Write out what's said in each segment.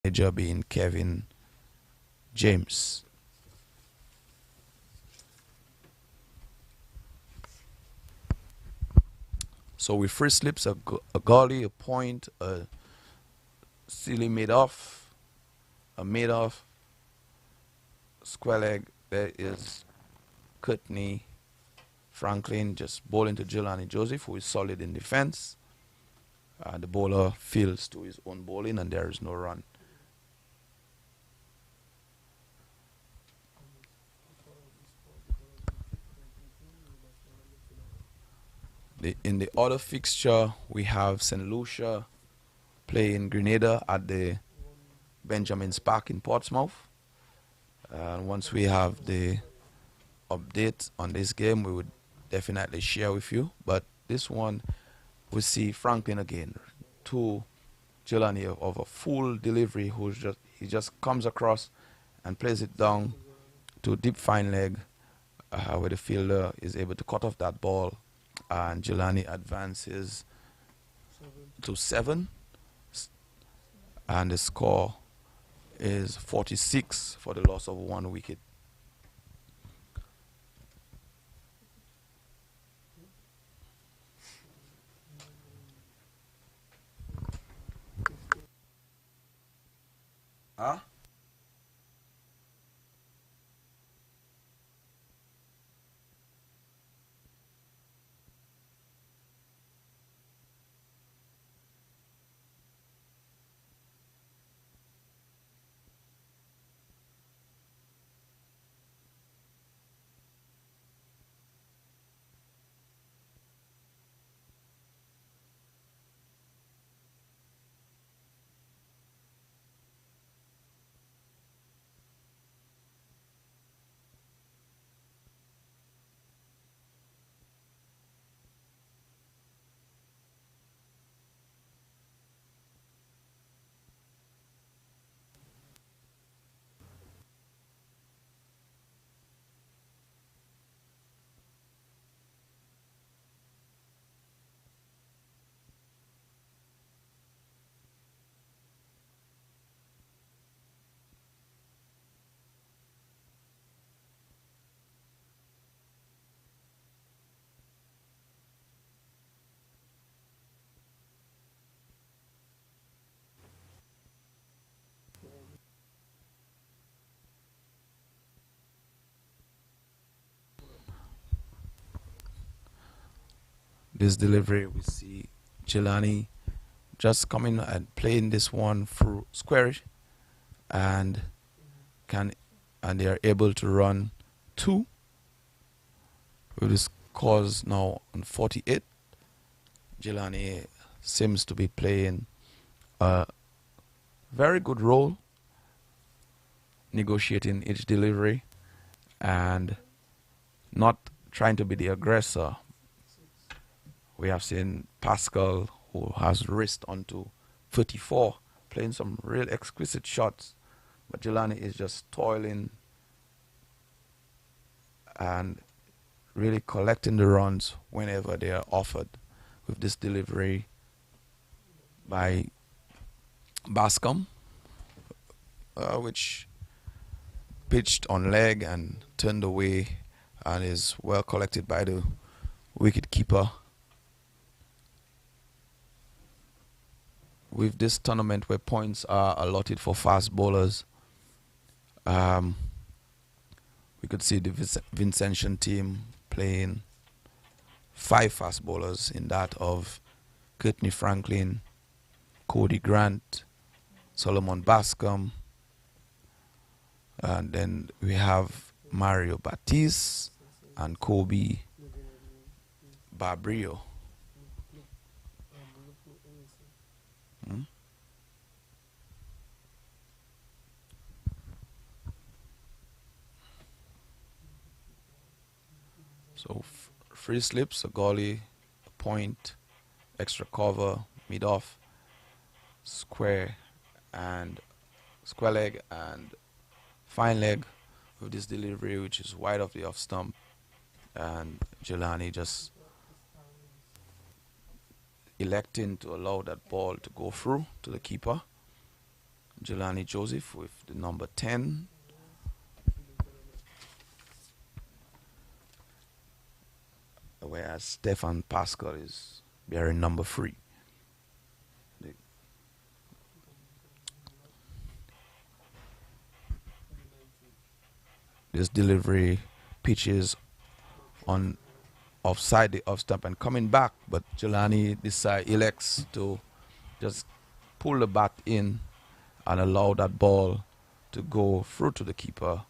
manager being Kevin James. So with free slips, a gully, a point, a silly made off, a made off, square leg, there is Courtney Franklin just bowling to Jelani Joseph, who is solid in defense. The bowler fields to his own bowling and there is no run. In the other fixture, we have St. Lucia playing Grenada at the Benjamin's Park in Portsmouth. And once we have the update on this game, we would definitely share with you. But this one, we see Franklin again to Jelani of a full delivery, he just comes across and plays it down to deep fine leg, where the fielder is able to cut off that ball, and Jelani advances to 7, and the score is 46 for the loss of 1 wicket. Huh? This delivery, we see Jelani just coming and playing this one through squarish, and they are able to run 2 with the scores now on 48. Jelani seems to be playing a very good role, negotiating each delivery and not trying to be the aggressor. We have seen Pascal, who has raced onto 34, playing some real exquisite shots. But Jelani is just toiling and really collecting the runs whenever they are offered with this delivery by Bascom, which pitched on leg and turned away and is well collected by the wicket keeper. With this tournament where points are allotted for fast bowlers, we could see the Vincentian team playing 5 fast bowlers, in that of Courtney Franklin, Cody Grant, Solomon Bascom, and then we have Mario Batiste and Kobe Barbrio. So free slips, a gully, a point, extra cover, mid off, square leg and fine leg with this delivery, which is wide of the off stump, and Jelani just electing to allow that ball to go through to the keeper. Jelani Joseph with the number 10. Whereas Stefan Pascal is bearing number 3. This delivery pitches on offside the off stump and coming back, but Jelani elects to just pull the bat in and allow that ball to go through to the keeper.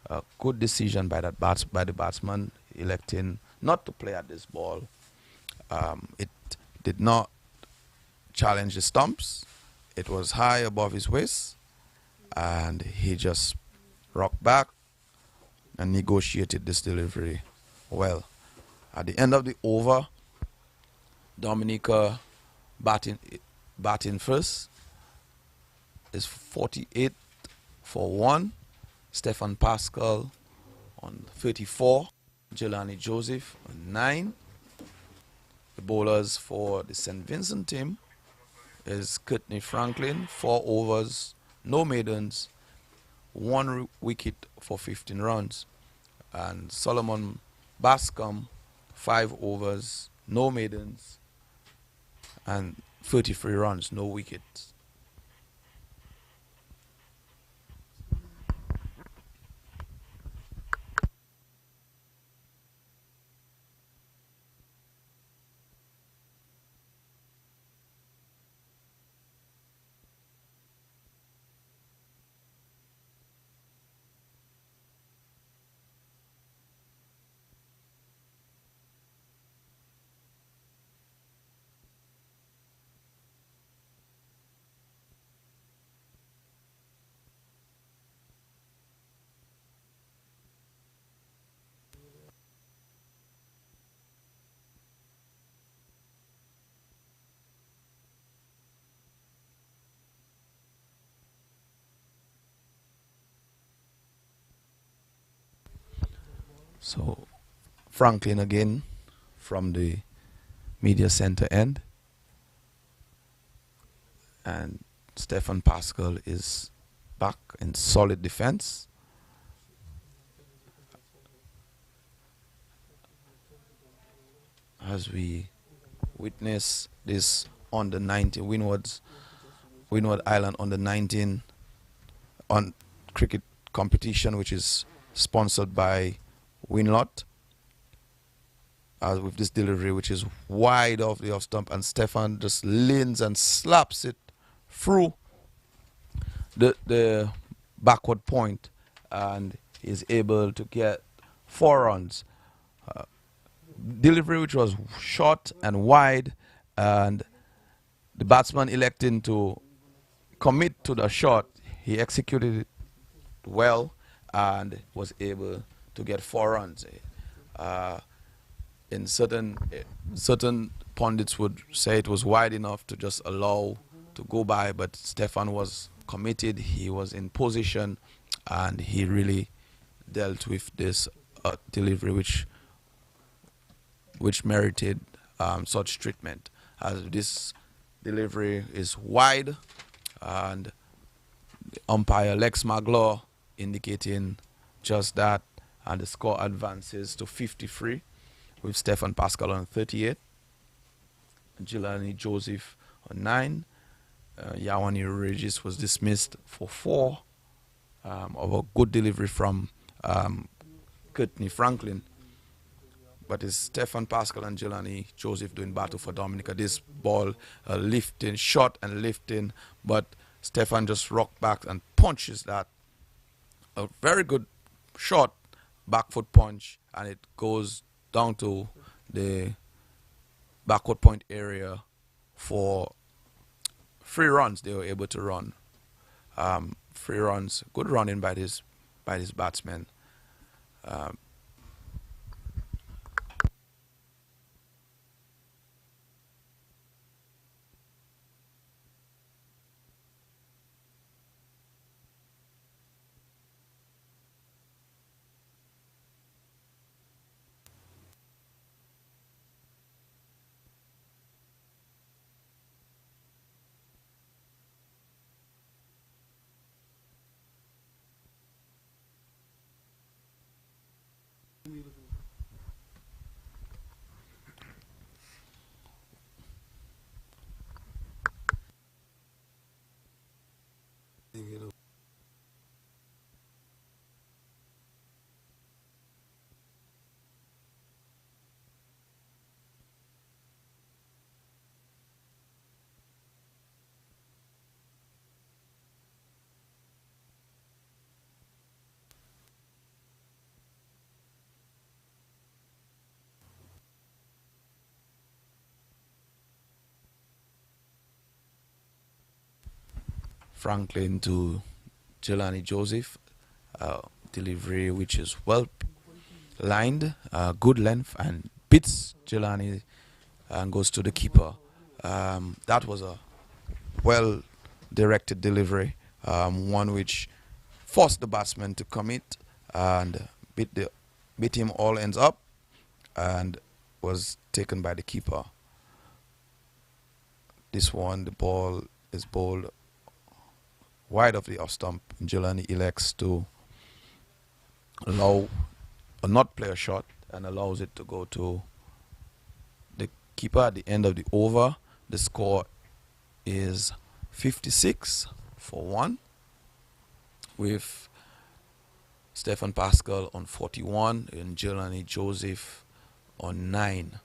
A good decision by by the batsman, electing not to play at this ball. It did not challenge the stumps. It was high above his waist, and he just rocked back and negotiated this delivery well. At the end of the over, Dominica batting first is 48 for 1. Stefan Pascal on 34. Jelani Joseph on 9. The bowlers for the St. Vincent team is Courtney Franklin, 4 overs, no maidens, 1 wicket for 15 runs. And Solomon Bascom, 5 overs, no maidens, and 33 runs, no wickets. So Franklin again from the media center end, and Stefan Pascal is back in solid defense. As we witness this on the 19 Windward Island on the 19 on cricket competition, which is sponsored by Winlot, with this delivery, which is wide off the off stump, and Stefan just leans and slaps it through the backward point, and is able to get 4 runs. Delivery which was short and wide, and the batsman electing to commit to the shot. He executed it well and was able to get 4 runs. In certain pundits would say it was wide enough to just allow to go by, but Stefan was committed. He was in position, and he really dealt with this delivery, which merited such treatment. As this delivery is wide, and the umpire Lex Maglaw indicating just that, and the score advances to 53 with Stefan Pascal on 38, Jelani Joseph on 9. Yawani Regis was dismissed for 4 of a good delivery from Courtney Franklin. But it's Stefan Pascal and Jelani Joseph doing battle for Dominica. This ball lifting, shot and lifting, but Stefan just rocked back and punches that. A very good shot, back foot punch, and it goes down to the backward point area for 3 runs. They were able to run 3 runs. Good running by this batsman. Franklin to Jelani Joseph. Delivery which is well lined, good length, and beats Jelani and goes to the keeper. That was a well directed delivery, one which forced the batsman to commit and beat him all ends up, and was taken by the keeper. This one, the ball is bowled wide of the off stump. Jelani elects to allow or not play a shot and allows it to go to the keeper at the end of the over. The score is 56 for 1, with Stefan Pascal on 41 and Jelani Joseph on 9.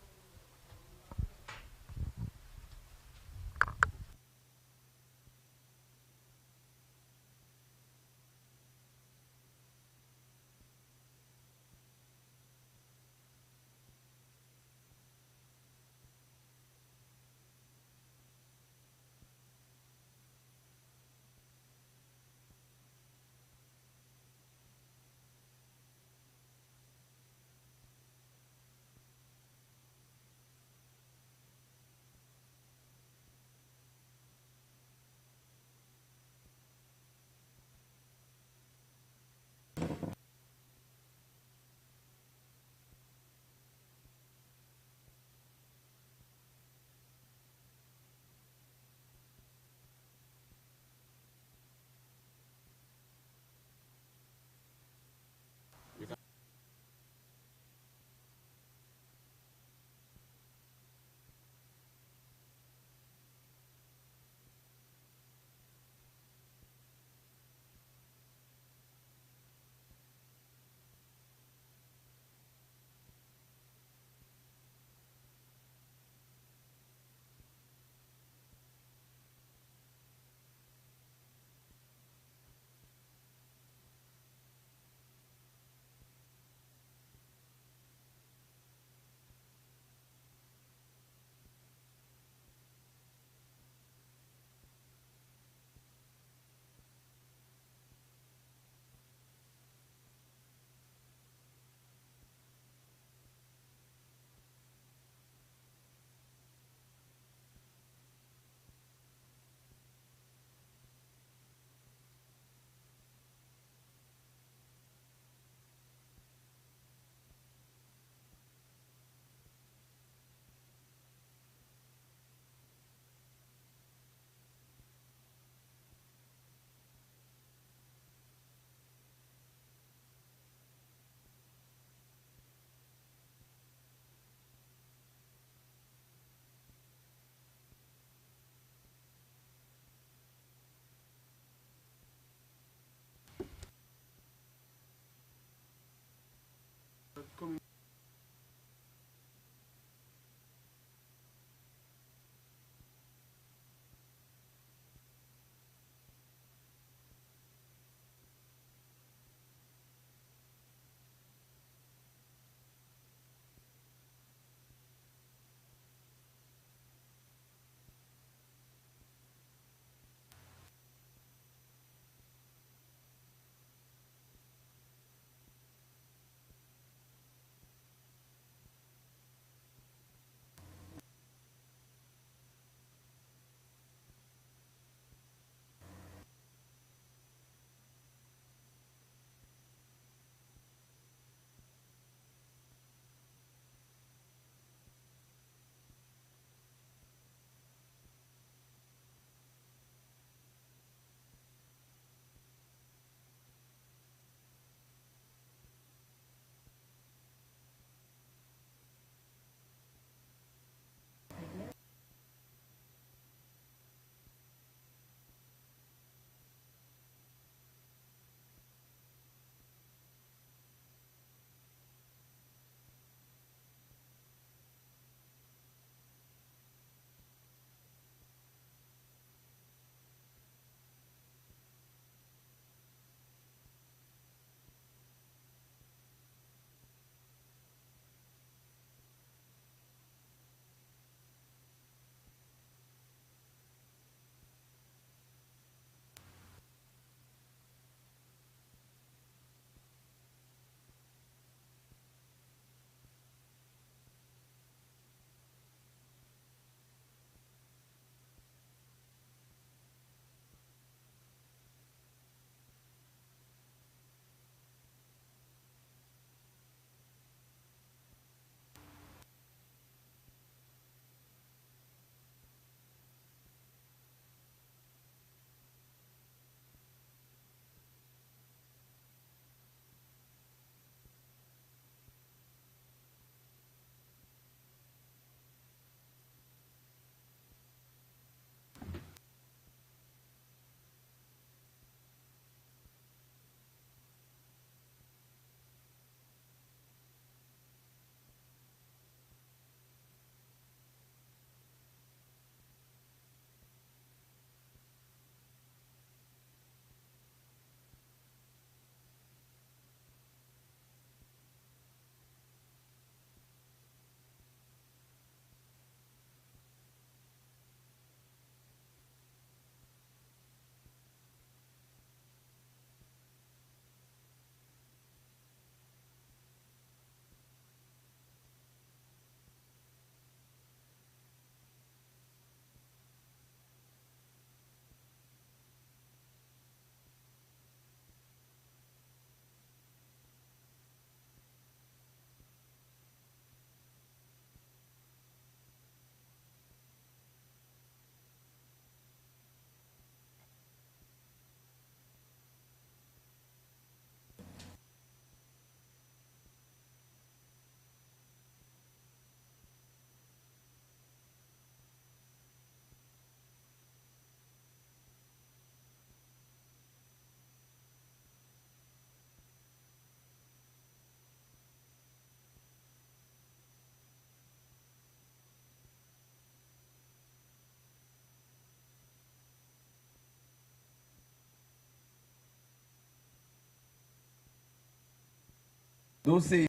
Don't say.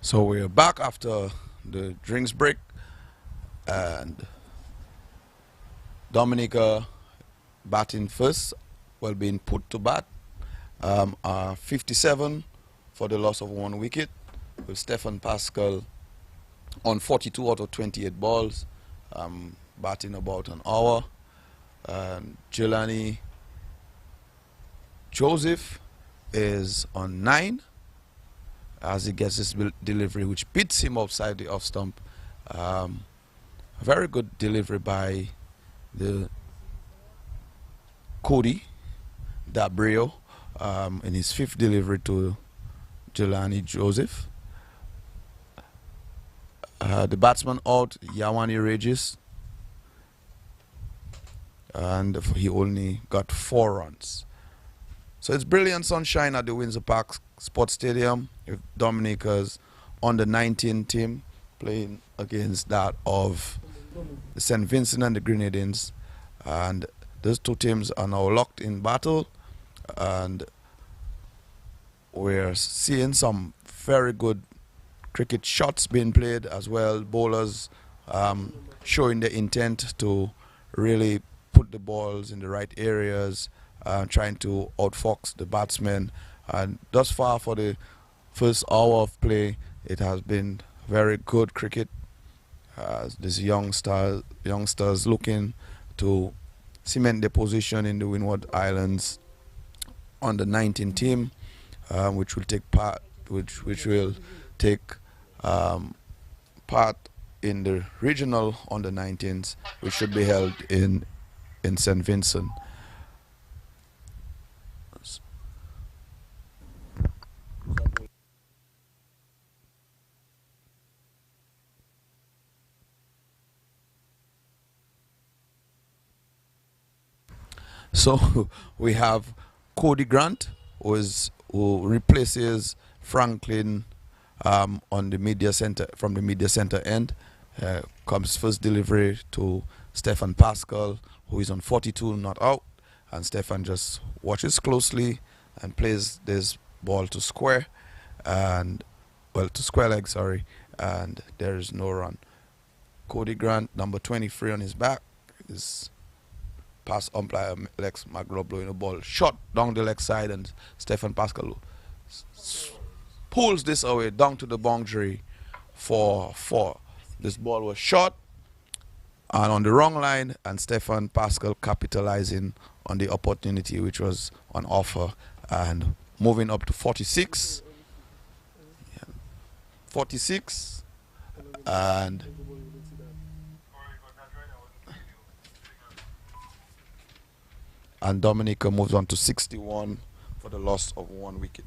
So we're back after the drinks break, and Dominica batting first, well being put to bat. 57 for the loss of 1 wicket, with Stefan Pascal on 42 out of 28 balls, batting about an hour. Jelani Joseph is on 9 as he gets his delivery, which beats him outside the off stump. Very good delivery by the Cody Dabrio in his 5th delivery to Jelani Joseph. The batsman out, Yawani Regis, and he only got 4 runs. So it's brilliant sunshine at the Windsor Park Sports Stadium with Dominica's under 19 team playing against that of the St. Vincent and the Grenadines, and those two teams are now locked in battle, and we're seeing some very good cricket shots being played as well. Bowlers showing the intent to really put the balls in the right areas, trying to outfox the batsmen. And thus far, for the first hour of play, it has been very good cricket. These youngsters looking to cement their position in the Windward Islands on the 19 team, which will take part, which will take part in the regional under 19s, which should be held in St. Vincent. So we have Cody Grant, who replaces Franklin on the media center, from the media center end. Comes first delivery to Stefan Pascal, who is on 42, not out, and Stefan just watches closely and plays this ball to square, and to square leg, sorry, and there is no run. Cody Grant, number 23 on his back, is past umpire Lex McGraw blowing a ball shot down the leg side, and Stefan Pascal pulls this away down to the boundary for 4. This ball was shot and on the wrong line, and Stefan Pascal capitalizing on the opportunity which was on offer and moving up to 46. 46, and Dominica moves on to 61 for the loss of 1 wicket.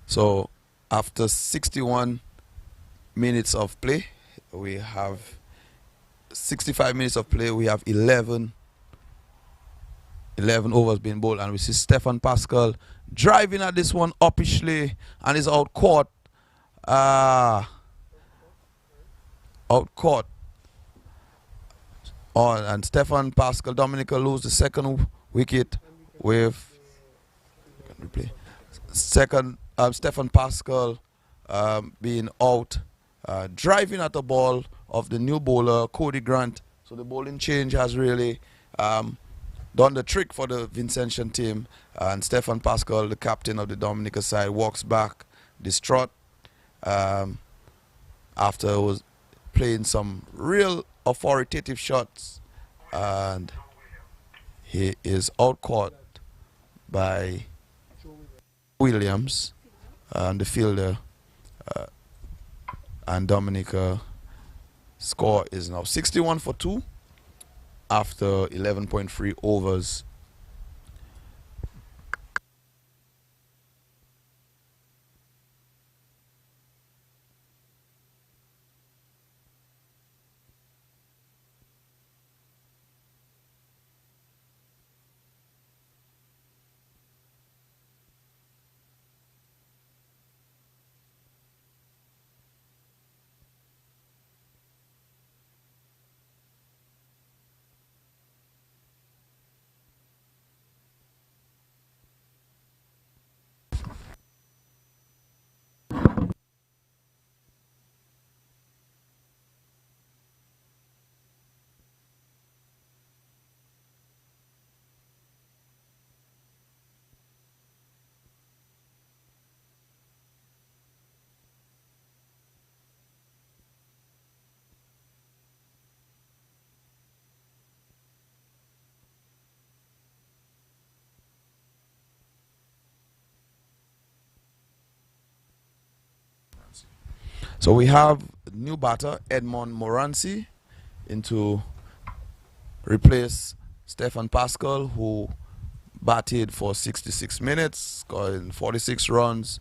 So after 61 minutes of play, we have 65 minutes of play. We have 11 overs being bowled, and we see Stefan Pascal driving at this one uppishly and is out caught. Out caught. And Stefan Pascal, Dominica lose the second wicket with Stefan Pascal being out, driving at the ball of the new bowler Cody Grant. So the bowling change has really done the trick for the Vincentian team, and Stefan Pascal, the captain of the Dominica side, walks back distraught after was playing some real authoritative shots, and he is out caught by Williams, the fielder, and Dominica score is now 61 for 2 after 11.3 overs. So we have new batter Edmond Morancy into replace Stefan Pascal, who batted for 66 minutes, scoring 46 runs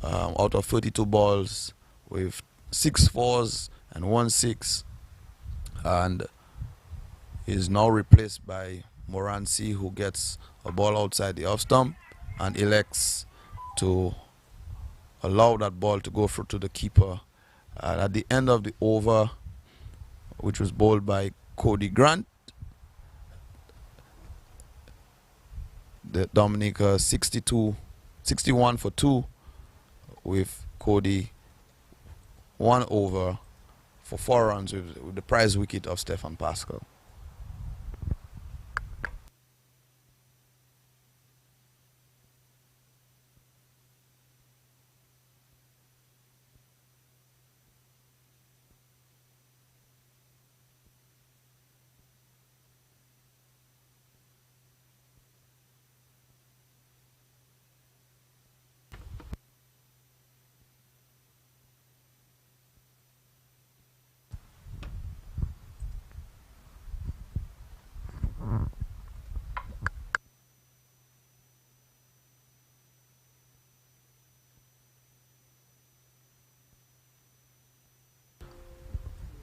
out of 32 balls with 6 fours and 1 6, and is now replaced by Morancy, who gets a ball outside the off stump and elects to allow that ball to go through to the keeper. At the end of the over, which was bowled by Cody Grant, the Dominica 61 for 2, with Cody 1 over for 4 runs with the prize wicket of Stefan Pascal.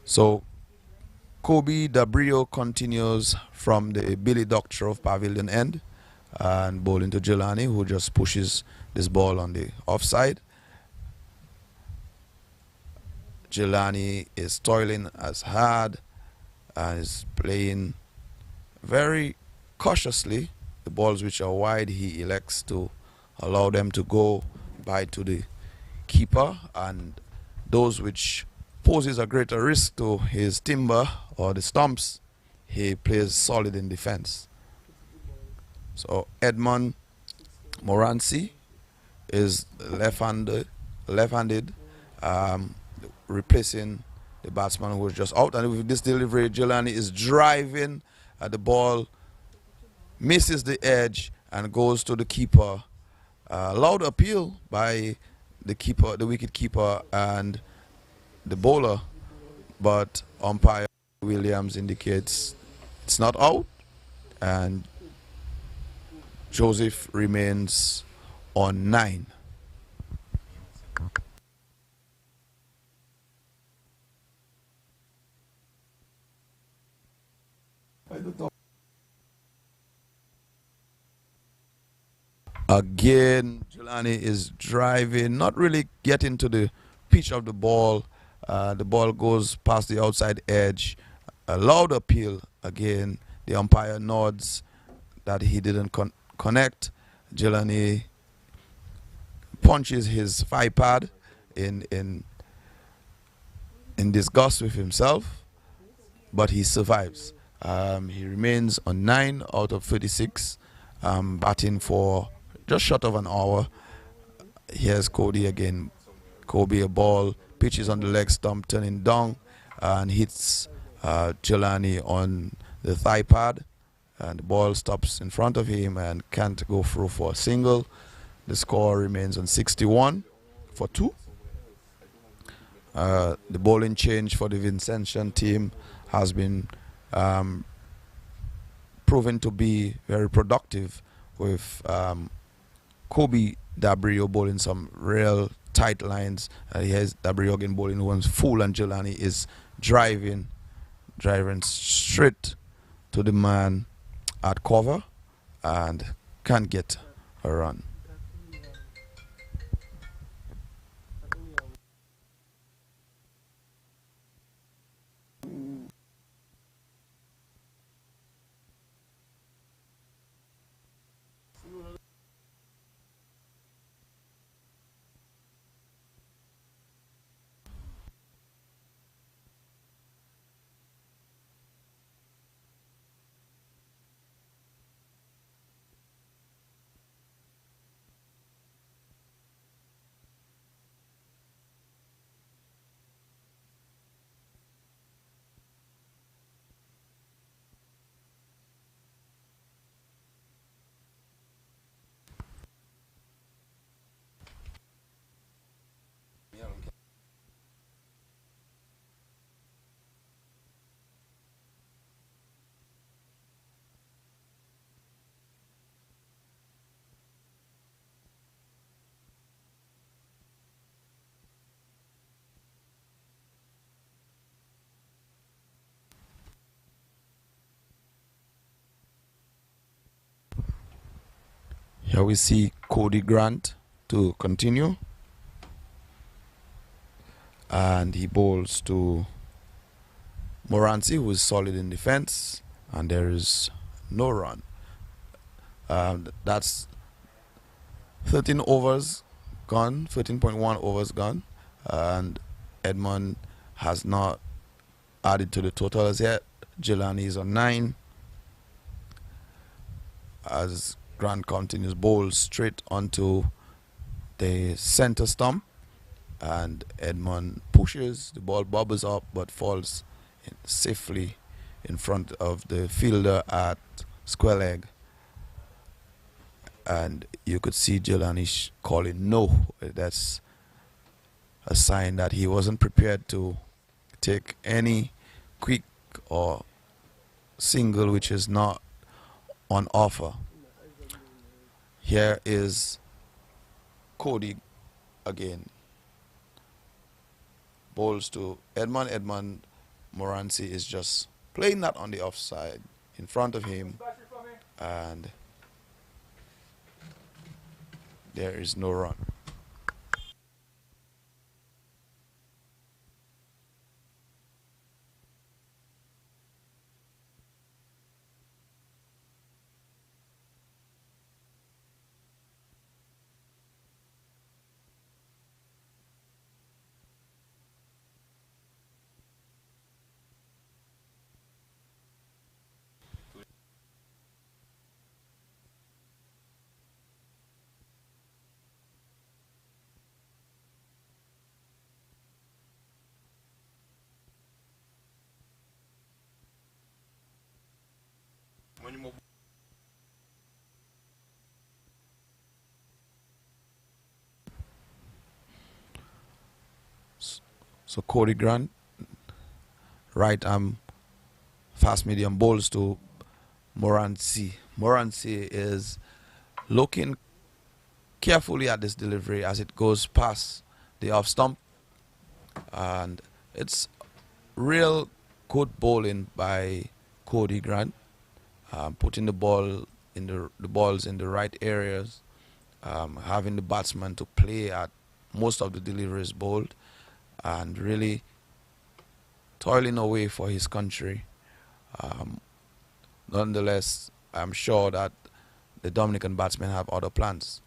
So Kobe Dabrio continues from the Billy Doctor of Pavilion end and bowling to Jelani, who just pushes this ball on the offside. Jelani is toiling as hard and is playing very cautiously. The balls which are wide, he elects to allow them to go by to the keeper, and those which poses a greater risk to his timber or the stumps, he plays solid in defense. So Edmond Morancy is left-handed, replacing the batsman who was just out. And with this delivery, Jelani is driving at the ball, misses the edge, and goes to the keeper. Loud appeal by the keeper, the wicket keeper, and the bowler, but umpire Williams indicates it's not out, and Joseph remains on 9. Again, Jelani is driving, not really getting to the pitch of the ball. The ball goes past the outside edge. A loud appeal again. The umpire nods that he didn't connect. Jelani punches his thigh pad in disgust with himself, but he survives. He remains on 9 out of 36, batting for just short of an hour. Here's Cody again. Kobe, a ball, pitches on the leg stump, turning down, and hits Jelani on the thigh pad, and the ball stops in front of him and can't go through for a single. The score remains on 61 for 2. The bowling change for the Vincentian team has been proven to be very productive, with Kobe Dabrio bowling some real tight lines. He has Dabrio again bowling one's full, and Jelani is driving straight to the man at cover and can't get a run. Here we see Cody Grant to continue. And he bowls to Morancy, who is solid in defense. And there is no run. That's 13 overs gone, 13.1 overs gone. And Edmund has not added to the total as yet. Jelani is on 9. As Grant continues, bowls straight onto the center stump. And Edmund pushes, the ball bobbles up but falls safely in front of the fielder at square leg. And you could see Jelani calling no. That's a sign that he wasn't prepared to take any quick or single which is not on offer. Here is Cody again. Bowls to Edmund. Edmund Morancy is just playing that on the offside in front of him. And there is no run. So Cody Grant, right arm fast medium, bowls to Morancy. Morancy is looking carefully at this delivery as it goes past the off stump, and it's real good bowling by Cody Grant, putting the ball in the balls in the right areas, having the batsman to play at most of the deliveries bowled, and really toiling away for his country. Nonetheless, I'm sure that the Dominican batsmen have other plans.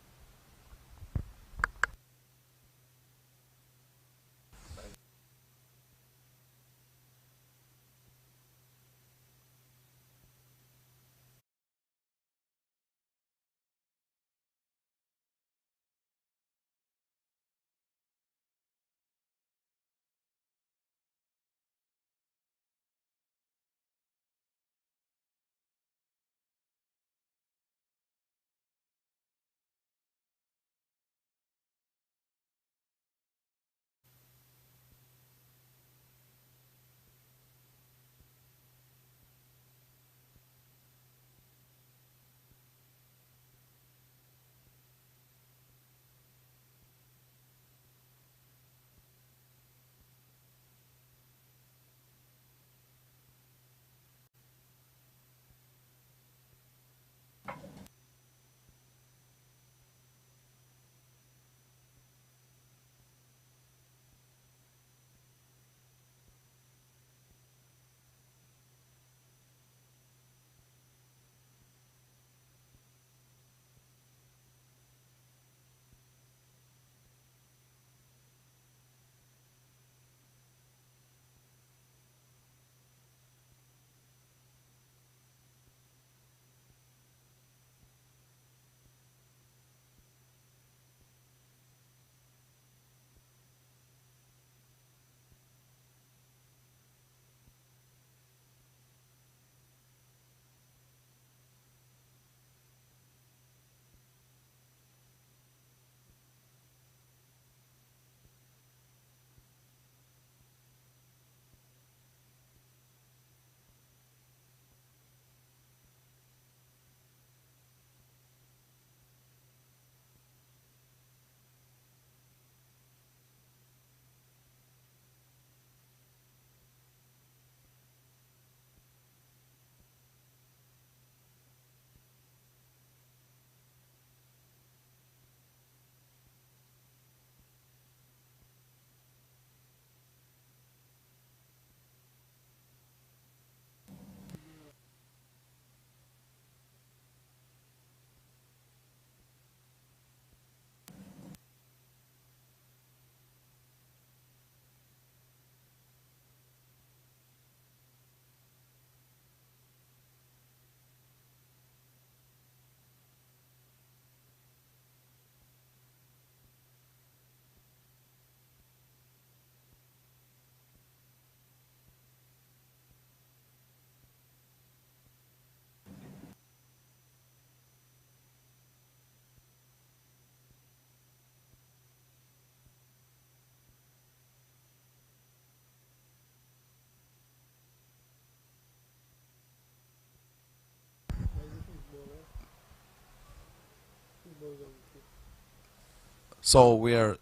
So we're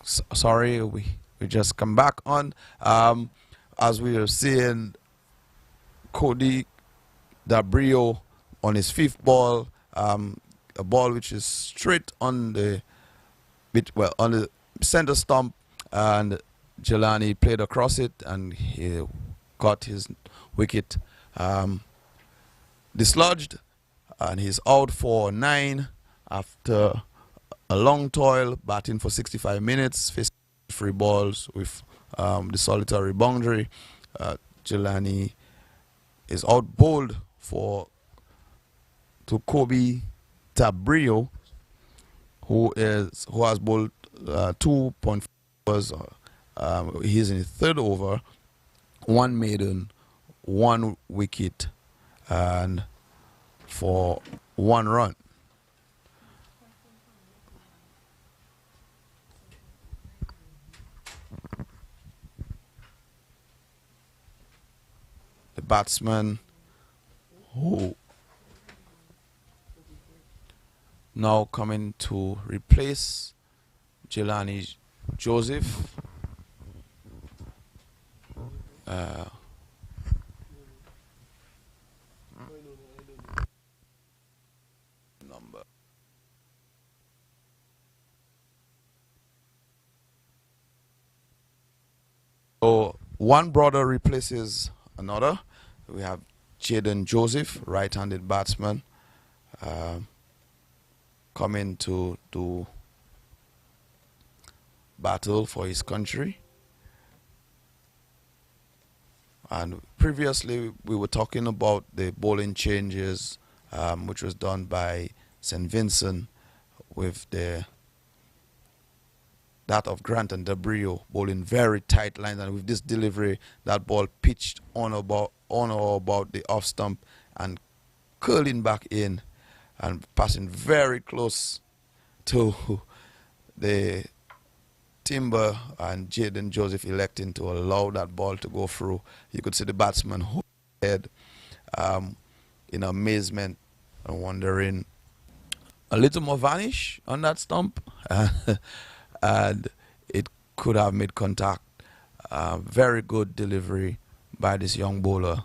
sorry, we just come back on. As we are seeing Cody Dabrio on his fifth ball, a ball which is straight on the on the center stump, and Jelani played across it and he got his wicket dislodged, and he's out for 9 after a long toil, batting for 65 minutes, facing free balls with the solitary boundary. Jelani is out bowled for to Kobe Tabrio, who has bowled 2.5 overs. He's in his third over, one maiden, one wicket, and for 1 run. The batsman who now coming to replace Jelani Joseph. Number. So one brother replaces another. We have Jaden Joseph, right-handed batsman, coming to do battle for his country. And previously we were talking about the bowling changes, which was done by St. Vincent with that of Grant and Dabrio bowling very tight lines, and with this delivery, that ball pitched on or about the off stump and curling back in and passing very close to the timber, and Jaden Joseph electing to allow that ball to go through. You could see the batsman hold his head in amazement and wondering a little more vanish on that stump. And it could have made contact. Very good delivery by this young bowler.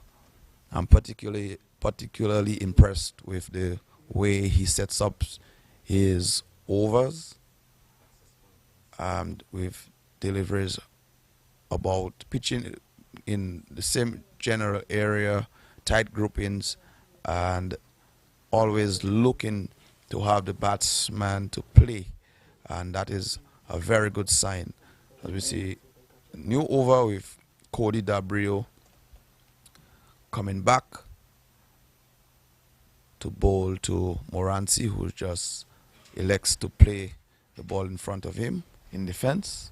I'm particularly impressed with the way he sets up his overs, and with deliveries about pitching in the same general area, tight groupings, and always looking to have the batsman to play, and that is a very good sign. As we see, new over with Cody Dabrio coming back to bowl to Moransi, who just elects to play the ball in front of him in defense.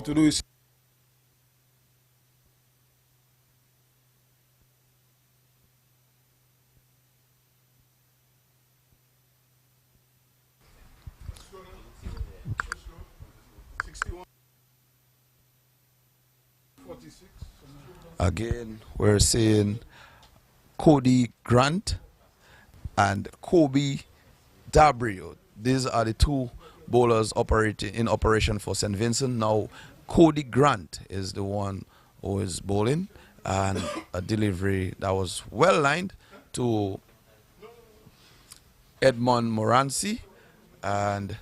To do is Again, we're seeing Cody Grant and Kobe Dabrio. These are the two bowlers operating in operation for St. Vincent. Now, Cody Grant is the one who is bowling, and a delivery that was well lined to Edmond Morancy, and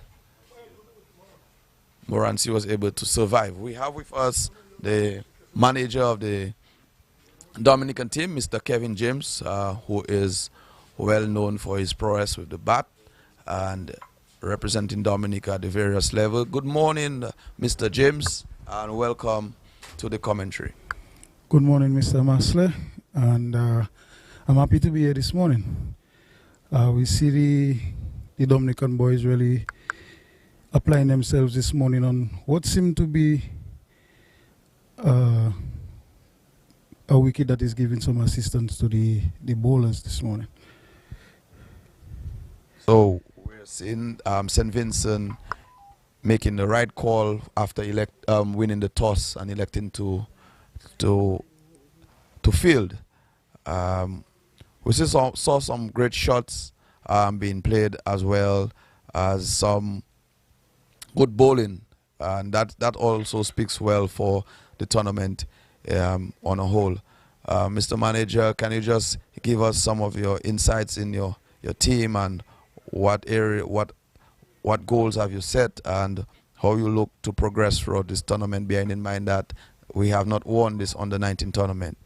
Morancy was able to survive. We have with us the manager of the Dominican team, Mr. Kevin James, who is well known for his prowess with the bat and representing Dominica at the various levels. Good morning, Mr. James, and welcome to the commentary. Good morning, Mr. Masler, and I'm happy to be here this morning. We see the Dominican boys really applying themselves this morning on what seemed to be a wicket that is giving some assistance to the bowlers this morning. So we're seeing St. Vincent making the right call after winning the toss and electing to field. We saw some great shots being played, as well as some good bowling, and that also speaks well for the tournament on a whole. Mr. Manager, can you just give us some of your insights in your team, and what goals have you set, and how you look to progress throughout this tournament, bearing in mind that we have not won this under-19 tournament?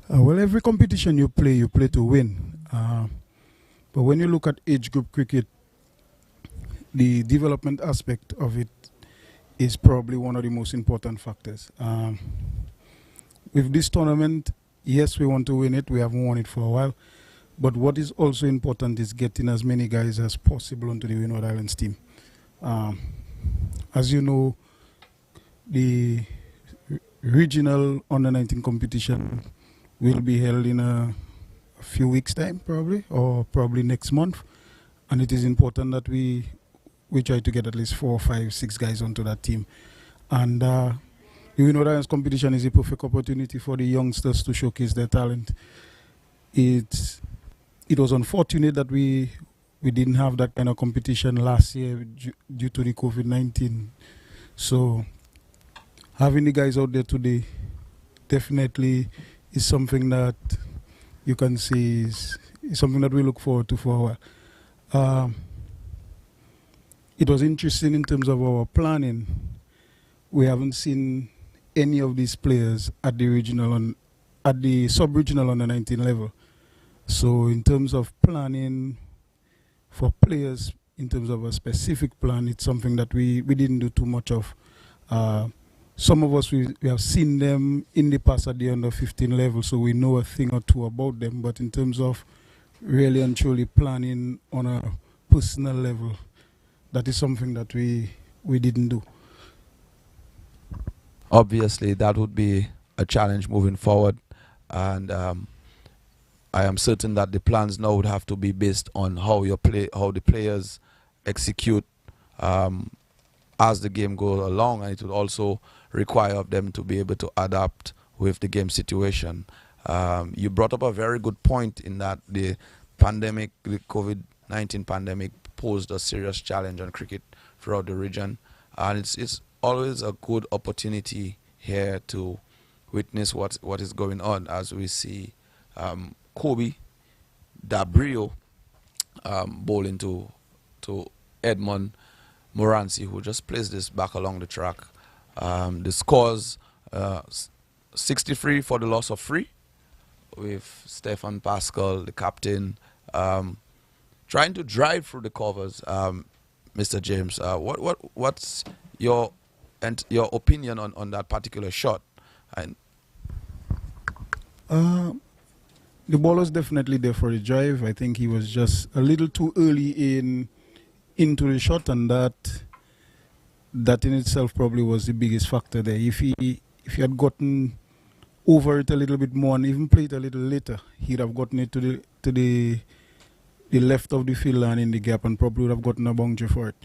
Well, every competition you play to win. But when you look at age group cricket, the development aspect of it is probably one of the most important factors. With this tournament, yes, we want to win it. We haven't won it for a while. But what is also important is getting as many guys as possible onto the Windward Islands team. As you know, the regional under-19 competition will be held in a few weeks' time, probably next month. And it is important that we try to get at least 4, 5, 6 guys onto that team. And the Windward Islands competition is a perfect opportunity for the youngsters to showcase their talent. It was unfortunate that we didn't have that kind of competition last year due to the COVID-19. So having the guys out there today definitely is something that you can see is something that we look forward to for a while. It was interesting in terms of our planning. We haven't seen any of these players at the sub-regional under-19 level. So in terms of planning for players, in terms of a specific plan, it's something that we didn't do too much of. Some of us, we have seen them in the past at the under-15 level, so we know a thing or two about them. But in terms of really and truly planning on a personal level, that is something that we didn't do. Obviously, that would be a challenge moving forward, and I am certain that the plans now would have to be based on how the players execute as the game goes along, and it would also require of them to be able to adapt with the game situation. You brought up a very good point in that the COVID-19 pandemic posed a serious challenge on cricket throughout the region, and it's always a good opportunity here to witness what is going on, as we see Kobe Dabrio bowling to Edmond Morancy, who just placed this back along the track. The scores 63 for the loss of 3, with Stefan Pascal, the captain, trying to drive through the covers. Mr. James, what's your opinion on that particular shot? And the ball was definitely there for a drive. I think he was just a little too early into the shot, and that in itself probably was the biggest factor there. If he had gotten over it a little bit more and even played a little later, he'd have gotten it to the left of the field and in the gap, and probably would have gotten a boundary for it.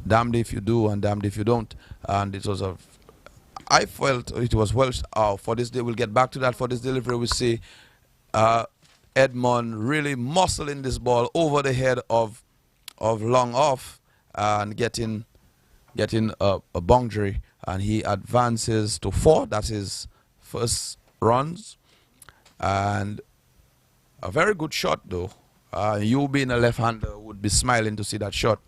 Damned if you do and damned if you don't. And it was I felt it was well for this day. We'll get back to that. For this delivery, we see Edmond really muscling this ball over the head of long off and getting a boundary, and he advances to 4. That's his first runs, and a very good shot though. You being a left-hander would be smiling to see that shot.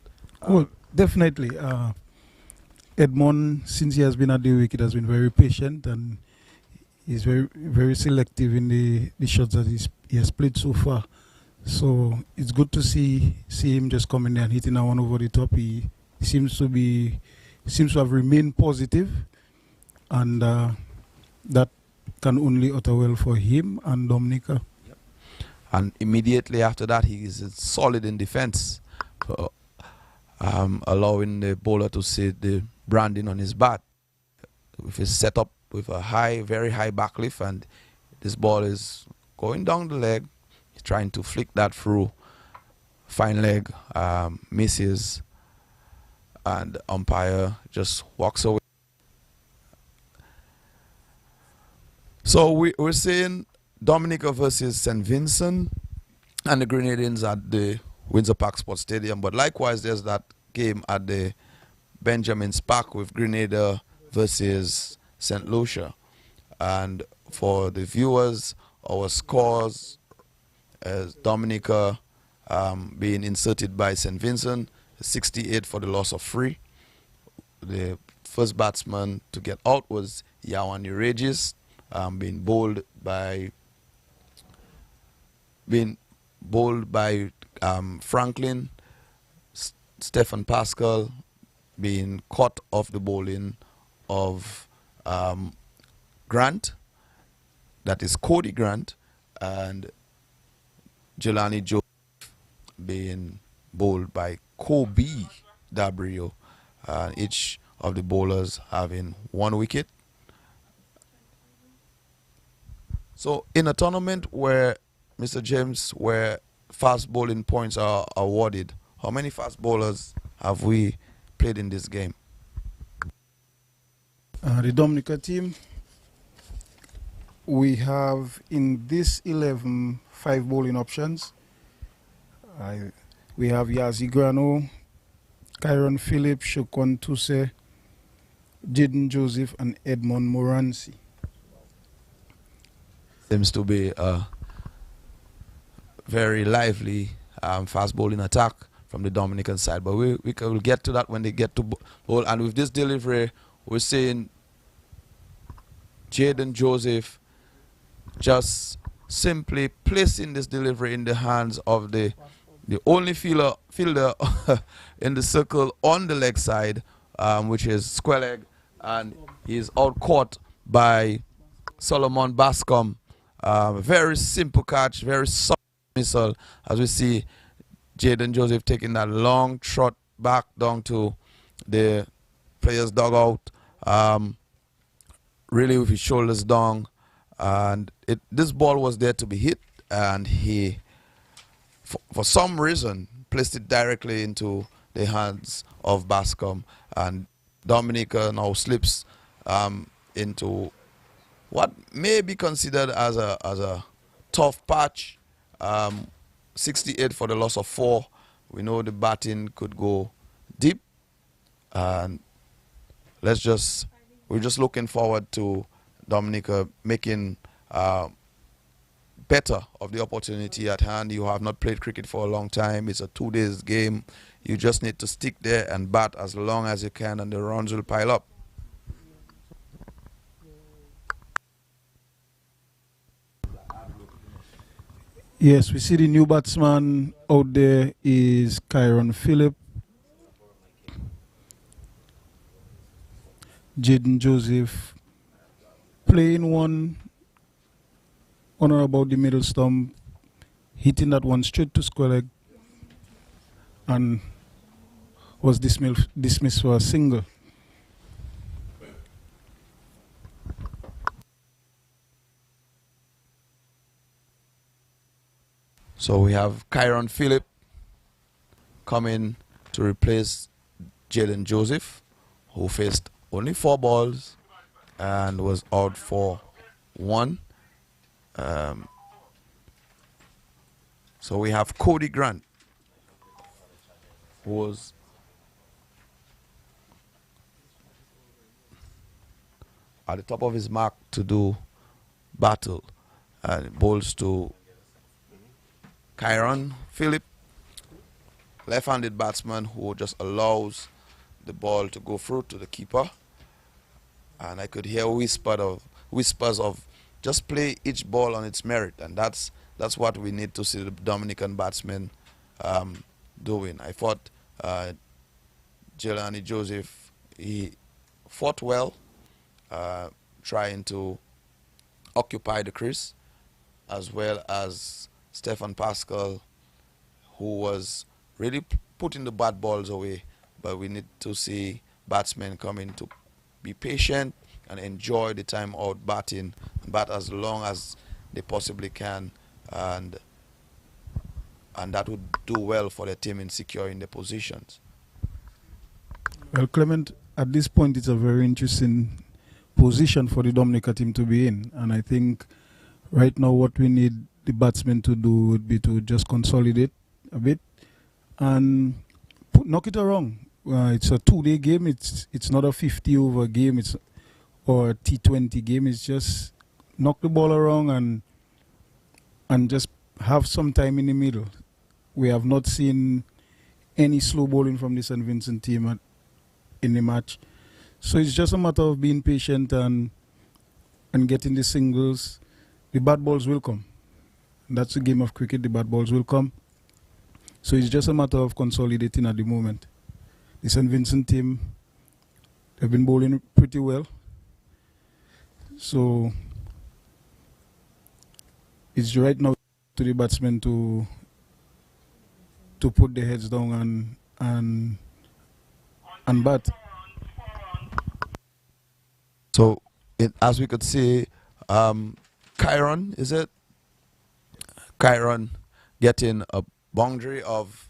Well, definitely. Edmond, since he has been at the wicket, has been very patient, and he's very selective in the shots that he has played so far. So it's good to see him just coming there and hitting that one over the top. He seems to have remained positive, and that can only utter well for him and Dominica. Yep. And immediately after that, he is solid in defense, allowing the bowler to see the branding on his bat. With his setup with a very high backlift, and this ball is going down the leg. He's trying to flick that through. Fine leg, misses, and umpire just walks away. So we're seeing Dominica versus St. Vincent and the Grenadians at the Windsor Park Sports Stadium. But likewise, there's that game at the Benjamin's Park with Grenada versus St. Lucia. And for the viewers, our scores as Dominica being inserted by St. Vincent, 68 for the loss of 3. The first batsman to get out was Jelani Regis, being bowled by Franklin. Stephen Pascal being caught off the bowling of Grant, that is Cody Grant, and Jelani Joseph being bowled by Kobe Dabrio, each of the bowlers having 1 wicket. So in a tournament where, Mr. James, where fast bowling points are awarded, how many fast bowlers have we played in this game? The Dominica team, we have in this 11 5 bowling options. We have Yazi Grano, Moran Philip, Shukwan Tuse, Jaden Joseph, and Edmond Moransi. Seems to be a very lively fast bowling attack from the Dominican side, but we'll get to that when they get to bowl. And with this delivery, we're seeing Jaden Joseph just simply placing this delivery in the hands of the only fielder in the circle on the leg side, which is square leg, and he's out caught by Solomon Bascom. Very simple catch, very soft missile, as we see Jaden Joseph taking that long trot back down to the player's dugout, really with his shoulders down, and this ball was there to be hit, and he, for some reason, placed it directly into the hands of Bascom, and Dominica now slips into what may be considered as a tough patch. 68 for the loss of 4. We know the batting could go deep, and we're just looking forward to Dominica making better of the opportunity at hand. You have not played cricket for a long time. It's a 2-day game. You just need to stick there and bat as long as you can, and the runs will pile up. Yes, we see the new batsman out there is Moran Philip. Jaden Joseph playing one on or about the middle stump, hitting that one straight to square leg, and was dismissed for a single. So we have Moran Philip coming to replace Jaden Joseph, who faced only 4 balls and was out for 1. So we have Cody Grant, who was at the top of his mark to do battle, and it bowls to Moran Philip, left-handed batsman who just allows the ball to go through to the keeper. And I could hear whispers of just play each ball on its merit, and that's what we need to see the Dominican batsmen doing. I thought Jelani Joseph, he fought well, trying to occupy the crease, as well as Stefan Pascal, who was really putting the bad balls away. But we need to see batsmen coming to be patient and enjoy the time out batting, bat as long as they possibly can, and that would do well for the team in securing the positions. Well, Clement, at this point, it's a very interesting position for the Dominica team to be in. And I think right now what we need the batsmen to do would be to just consolidate a bit and knock it around. It's a 2-day game. It's not a 50-over game or a T20 game. It's just knock the ball around and just have some time in the middle. We have not seen any slow bowling from the St. Vincent team in the match. So it's just a matter of being patient and getting the singles. The bad balls will come. That's the game of cricket. The bad balls will come. So it's just a matter of consolidating at the moment. The St. Vincent team, they've been bowling pretty well. So it's right now to the batsmen to put their heads down and bat. So, as we could see, Chiron, is it? Chiron getting a boundary of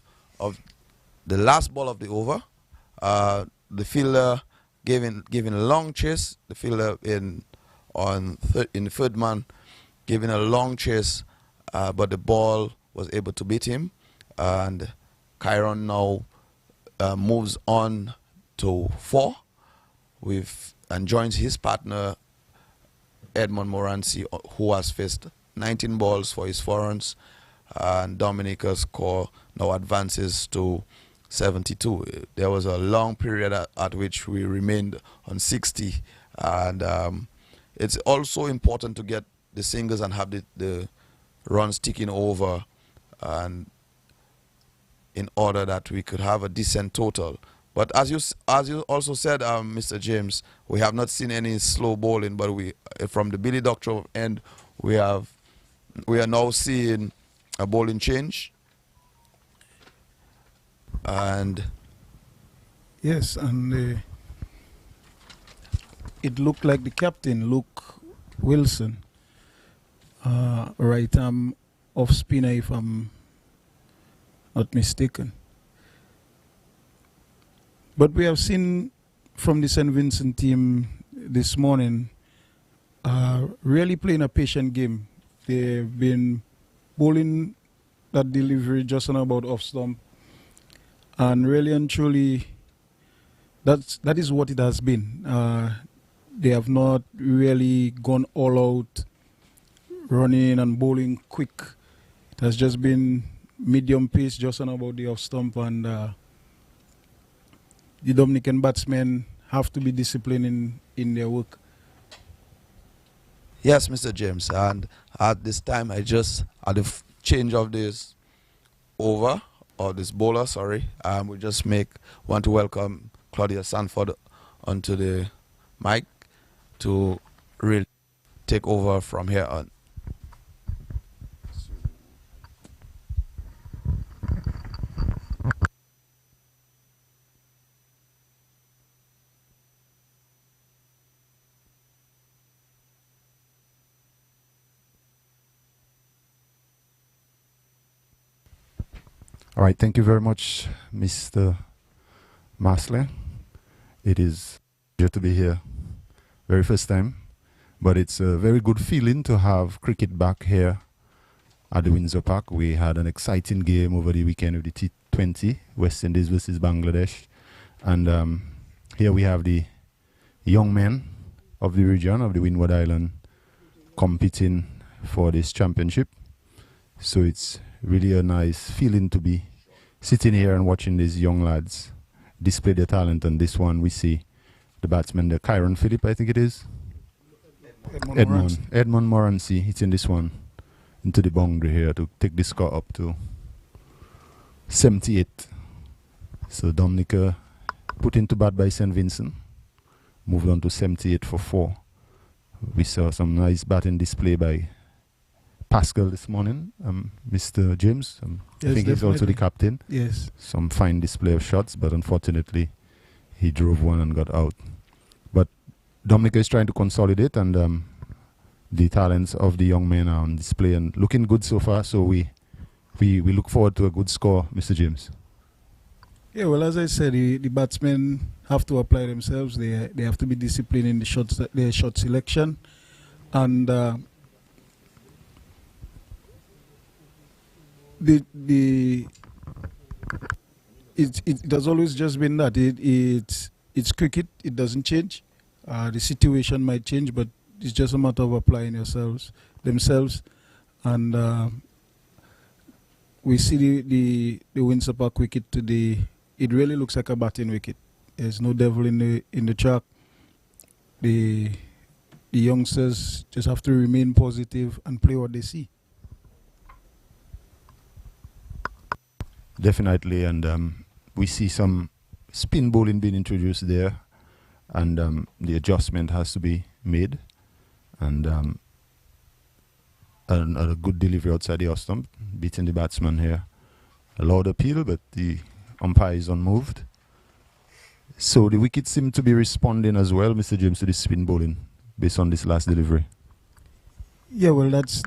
the last ball of the over. The fielder giving a long chase. The fielder in the third man giving a long chase, but the ball was able to beat him, and Chiron now moves on to 4 and joins his partner Edmund Moranci, who has faced 19 balls for his 4 runs, and Dominica's score now advances to 72. There was a long period at which we remained on 60, and it's also important to get the singles and have the runs ticking over, and in order that we could have a decent total. But as you also said, Mr. James, we have not seen any slow bowling, but from the Billy Doctor end, we are now seeing a bowling change. And yes, and it looked like the captain, Luke Wilson, right arm off spinner, if I'm not mistaken. But we have seen from the St. Vincent team this morning really playing a patient game. They've been bowling that delivery just on about off stump, and really and truly that is what it has been. They have not really gone all out running and bowling quick. It has just been medium pace just on about the off stump, and the Dominican batsmen have to be disciplined in their work. yes, Mr. James, and at this time, at the change of this bowler, sorry, we just want to welcome Claudia Sanford onto the mic to really take over from here on. All right, thank you very much, Mr. Maslin. It is a pleasure to be here very first time. But it's a very good feeling to have cricket back here at the Windsor Park. We had an exciting game over the weekend of the T20, West Indies versus Bangladesh. And here we have the young men of the region, of the Windward Island, competing for this championship. So it's really a nice feeling to be sitting here and watching these young lads display their talent. And this one we see the batsman, the Moran Philip, I think it is. Edmund Moran hitting this one into the boundary here to take the score up to 78. So Dominica put into bat by St. Vincent, moved on to 78 for 4. We saw some nice batting display by Pascal this morning, Mr. James. Yes, I think he's also the captain. Yes. Some fine display of shots, but unfortunately he drove one and got out. But Dominica is trying to consolidate, and the talents of the young men are on display and looking good so far. So we look forward to a good score, Mr. James. Yeah, well, as I said, the batsmen have to apply themselves. They have to be disciplined in their shot selection, and it has always just been that it's cricket. It doesn't change. The situation might change, but it's just a matter of applying themselves, and we see the Windsor Park wicket today. It really looks like a batting wicket. There's no devil in the track. The youngsters just have to remain positive and play what they see. Definitely, and we see some spin bowling being introduced there, and the adjustment has to be made, and a good delivery outside the off stump, beating the batsman here. A loud appeal, but the umpire is unmoved. So the wicket seem to be responding as well, Mr. James, to the spin bowling based on this last delivery. Yeah, well, that's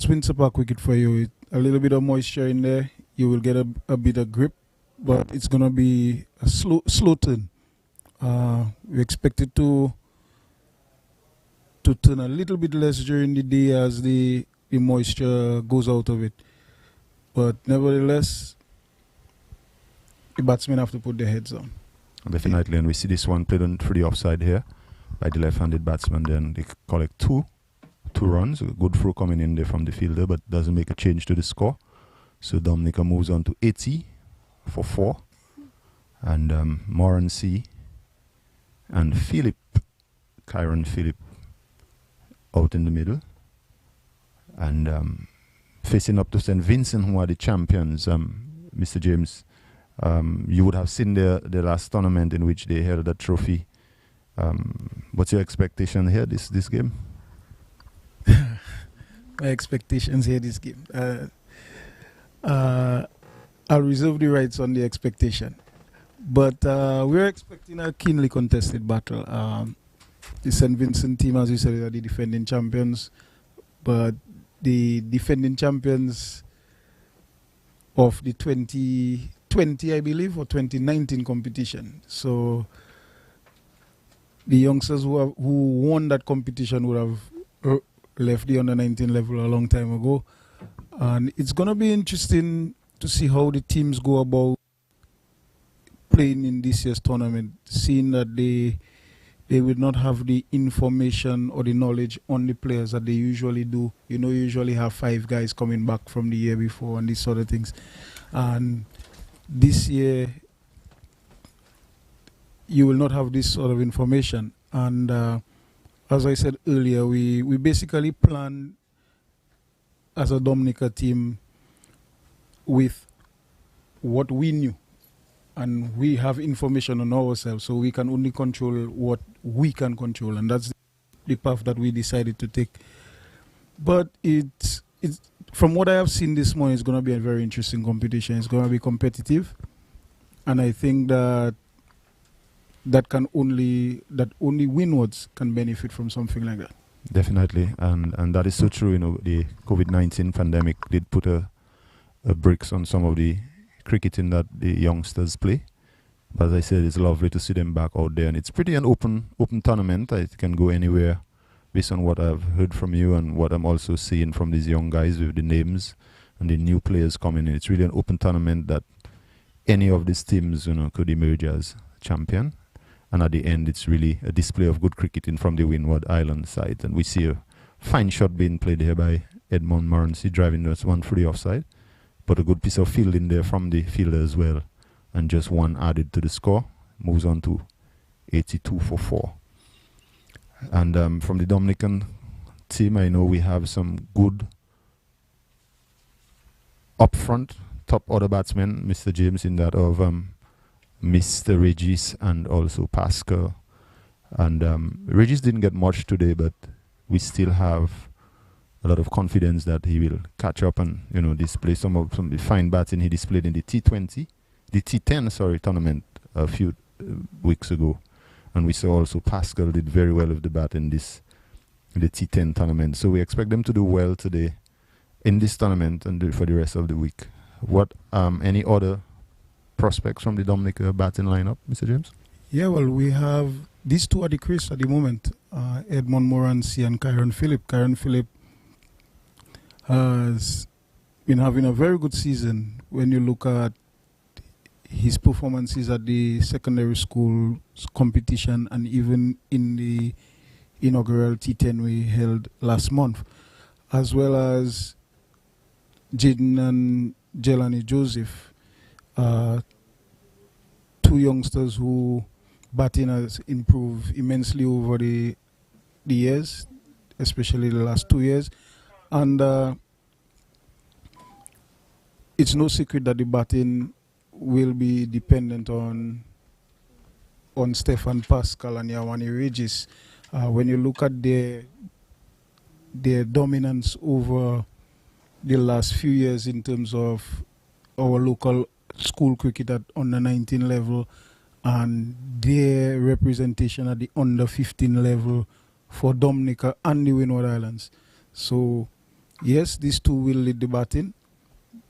Windsor Park wicket for you. A little bit of moisture in there, you will get a bit of grip, but it's gonna be a slow turn. We expect it to turn a little bit less during the day as the moisture goes out of it. But nevertheless, the batsmen have to put their heads on. Definitely, and we see this one played on through the offside here by the left-handed batsman. Then they collect two runs. A good throw coming in there from the fielder, but doesn't make a change to the score. So Dominica moves on to 80 for 4. And Moran and Philip, Moran Philip, out in the middle. And facing up to St. Vincent, who are the champions, Mr. James. You would have seen the last tournament in which they held that trophy. What's your expectation here, this game? My expectations here this game. I'll reserve the rights on the expectation. But we're expecting a keenly contested battle. The St. Vincent team, as you said, are the defending champions. But the defending champions of the 2020, I believe, or 2019 competition. So the youngsters who won that competition would have left the under-19 level a long time ago. And it's going to be interesting to see how the teams go about playing in this year's tournament, seeing that they will not have the information or the knowledge on the players that they usually do. You know, you usually have 5 guys coming back from the year before and these sort of things. And this year, you will not have this sort of information. And as I said earlier, we basically planned as a Dominica team with what we knew. And we have information on ourselves, so we can only control what we can control. And that's the path that we decided to take. But it's from what I have seen this morning, it's going to be a very interesting competition. It's going to be competitive. And I think that only Windwards can benefit from something like that. Definitely, and that is so true. You know, the COVID-19 pandemic did put a brakes on some of the cricketing that the youngsters play, But as I said, it's lovely to see them back out there, and it's pretty an open tournament. It can go anywhere based on what I've heard from you and what I'm also seeing from these young guys with the names and the new players coming in. It's really an open tournament that any of these teams, could emerge as champion. And at the end, it's really a display of good cricketing from the Windward Island side. And we see a fine shot being played here by Edmund Moran, driving us one for the offside. But a good piece of fielding there from the fielder as well. And just one added to the score. Moves on to 82 for 4. And from the Dominican team, I know we have some good up front, top order batsmen, Mr. James, in that of Mr. Regis and also Pascal. And Regis didn't get much today, but we still have a lot of confidence that he will catch up and display some of the fine batting he displayed in the T10 tournament a few weeks ago. And we saw also Pascal did very well with the bat in the T10 tournament. So we expect them to do well today in this tournament and for the rest of the week. What any other prospects from the Dominica batting lineup, Mr. James? Yeah, well, we have these two at the crease at the moment, Edmund Moran and Moran and Philip. Moran Philip has been having a very good season when you look at his performances at the secondary school competition and even in the inaugural T10 we held last month, as well as Jaden and Jelani Joseph, two youngsters who batting has improved immensely over the years, especially the last 2 years. And it's no secret that the batting will be dependent on Stefan Pascal and Jelani Regis. When you look at their dominance over the last few years in terms of our local school cricket at under 19 level and their representation at the under 15 level for Dominica and the Windward Islands. So yes, these two will lead the batting,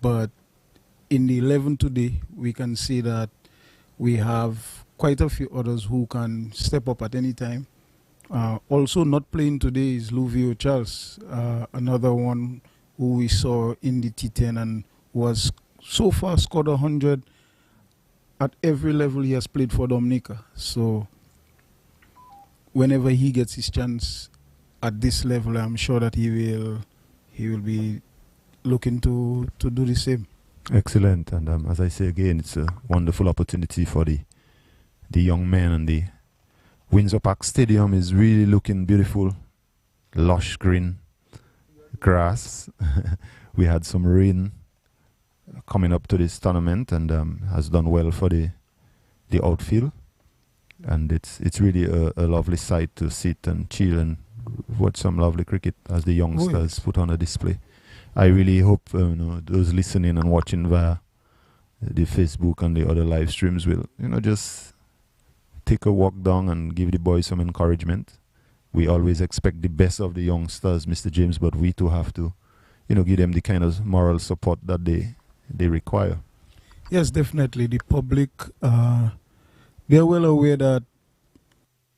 but in the 11 today, we can see that we have quite a few others who can step up at any time. Also not playing today is Luvio Charles, another one who we saw in the T10 and was so far scored 100 at every level he has played for Dominica. So whenever he gets his chance at this level, I'm sure that he will be looking to do the same. Excellent. And as I say again, it's a wonderful opportunity for the young men, and the Windsor Park Stadium is really looking beautiful. Lush green grass. We had some rain coming up to this tournament and has done well for the outfield. And it's really a lovely sight to sit and chill and watch some lovely cricket as the youngsters put on a display. I really hope those listening and watching via the Facebook and the other live streams will just take a walk down and give the boys some encouragement. We always expect the best of the youngsters, Mr. James, but we too have to give them the kind of moral support that they require. Yes, definitely. The public, they're well aware that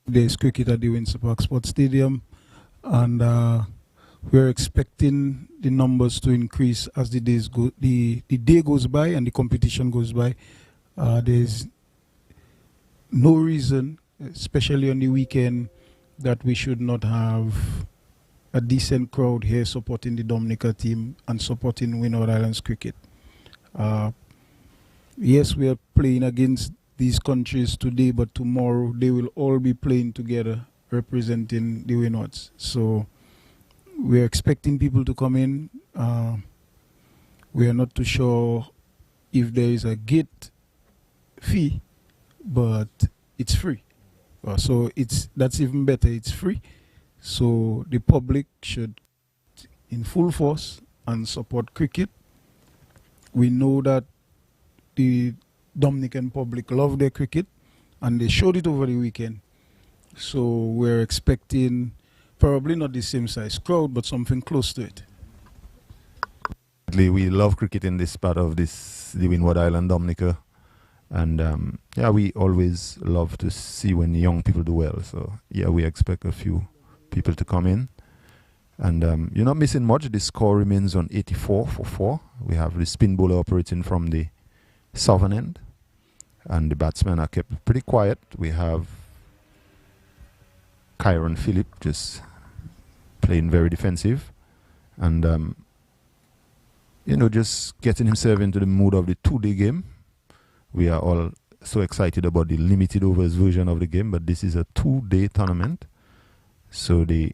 there's cricket at the Windsor Park Sports Stadium, and we're expecting the numbers to increase as the day goes by and the competition goes by. There's no reason, especially on the weekend, that we should not have a decent crowd here supporting the Dominica team and supporting Windward Islands cricket. Yes, we are playing against these countries today, but tomorrow they will all be playing together representing the Windwards. So we're expecting people to come in. We are not too sure if there is a gate fee, but it's free. So that's even better. It's free. So the public should in full force and support cricket. We know that the Dominican public love their cricket and they showed it over the weekend. So we're expecting probably not the same size crowd, but something close to it. We love cricket in this part of the Windward Island, Dominica. And yeah, we always love to see when young people do well. So yeah, we expect a few people to come in. And you're not missing much. The score remains on 84 for 4. We have the spin bowler operating from the southern end, and the batsmen are kept pretty quiet. We have Moran and Philip just playing very defensive, and just getting himself into the mood of the 2-day game. We are all so excited about the limited overs version of the game, but this is a 2-day tournament, so the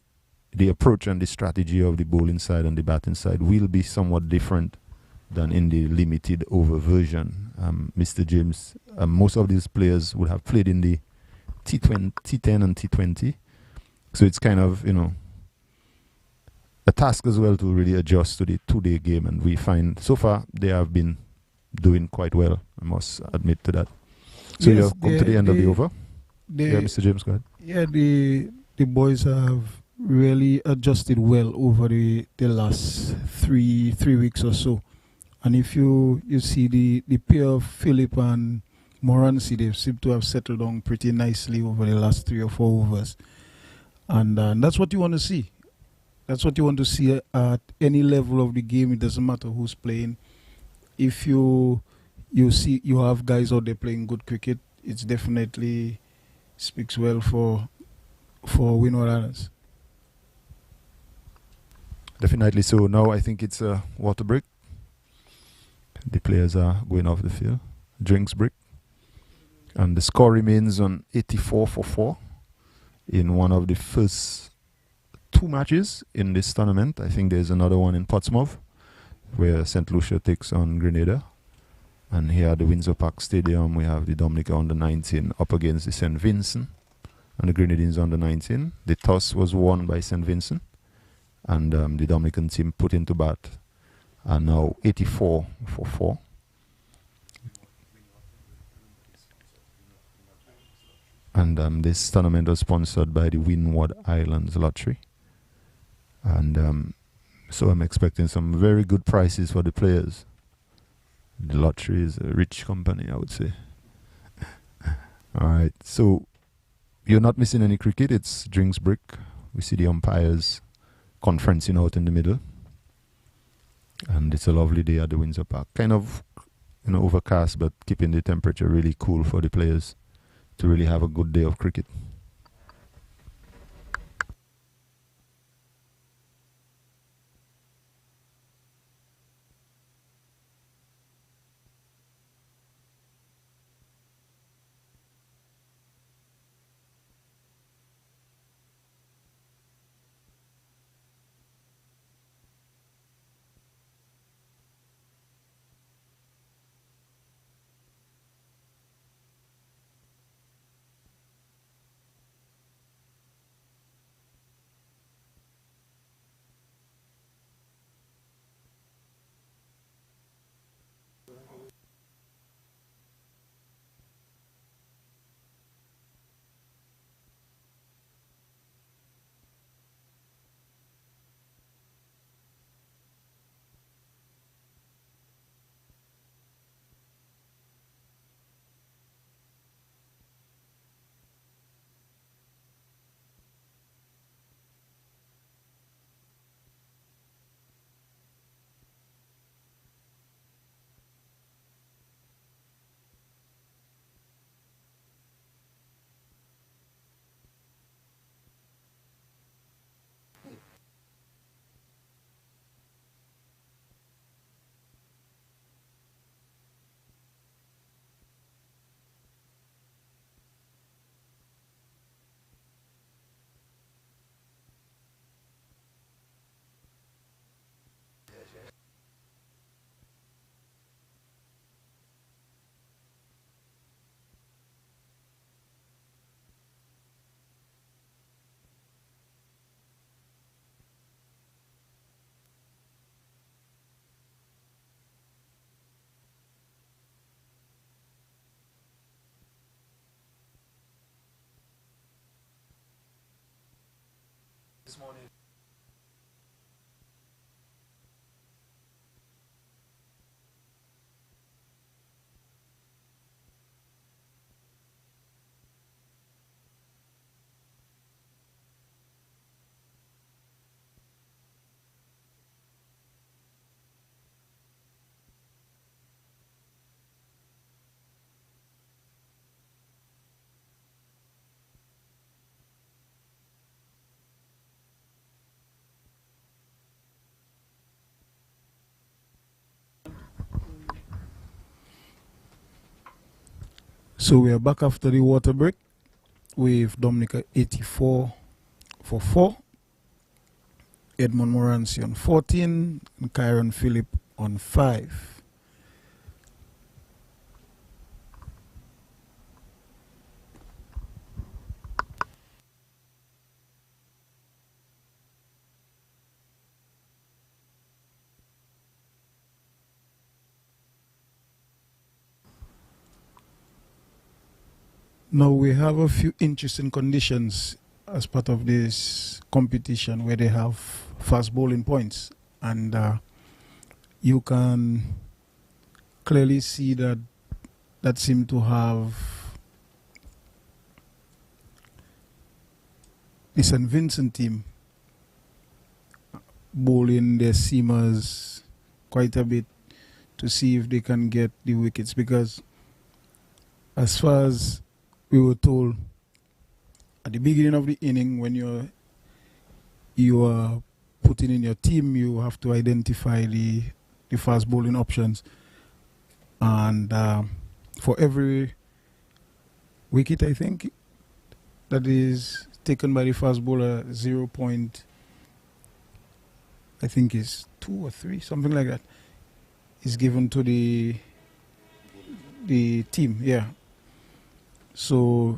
approach and the strategy of the bowling side and the batting side will be somewhat different than in the limited over version. Mr. James, most of these players would have played in the T10 and T20, so it's kind of a task as well to really adjust to the 2-day game, and we find so far they have been doing quite well, I must admit to that. So Yes, you have come to the end of the over. Yeah, Mr. James, go ahead. Yeah, the boys have really adjusted well over the last three weeks or so. And if you see the pair of Philip and Moran, they seem to have settled down pretty nicely over the last 3 or 4 overs. And that's what you want to see. That's what you want to see at any level of the game. It doesn't matter who's playing. If you see you have guys out there playing good cricket, it's definitely speaks well for Windward. Definitely. So now I think it's a water break. The players are going off the field. Drinks break. And the score remains on 84 for 4 in one of the first 2 matches in this tournament. I think there's another one in Portsmouth where St. Lucia takes on Grenada. And here at the Windsor Park Stadium, we have the Dominica under 19 up against the St. Vincent and the Grenadines under 19. The toss was won by St. Vincent, and the Dominican team put into bat are now 84 for 4. And this tournament was sponsored by the Windward Islands Lottery. And so I'm expecting some very good prices for the players. The lottery is a rich company, I would say. All right, so you're not missing any cricket. It's drinks break. We see the umpires conferencing out in the middle. And it's a lovely day at the Windsor Park. Kind of overcast, but keeping the temperature really cool for the players to really have a good day of cricket. This morning. So we are back after the water break with Dominica 84 for 4, Edmund Morancy on 14, and Kyron Philip on 5. Now we have a few interesting conditions as part of this competition where they have fast bowling points, and you can clearly see that seem to have the St. Vincent team bowling their seamers quite a bit to see if they can get the wickets, because as far as we were told at the beginning of the inning, when you are putting in your team, you have to identify the fast bowling options, and for every wicket, I think, that is taken by the fast bowler, 0. I think is 2 or 3, something like that, is given to the team. Yeah. So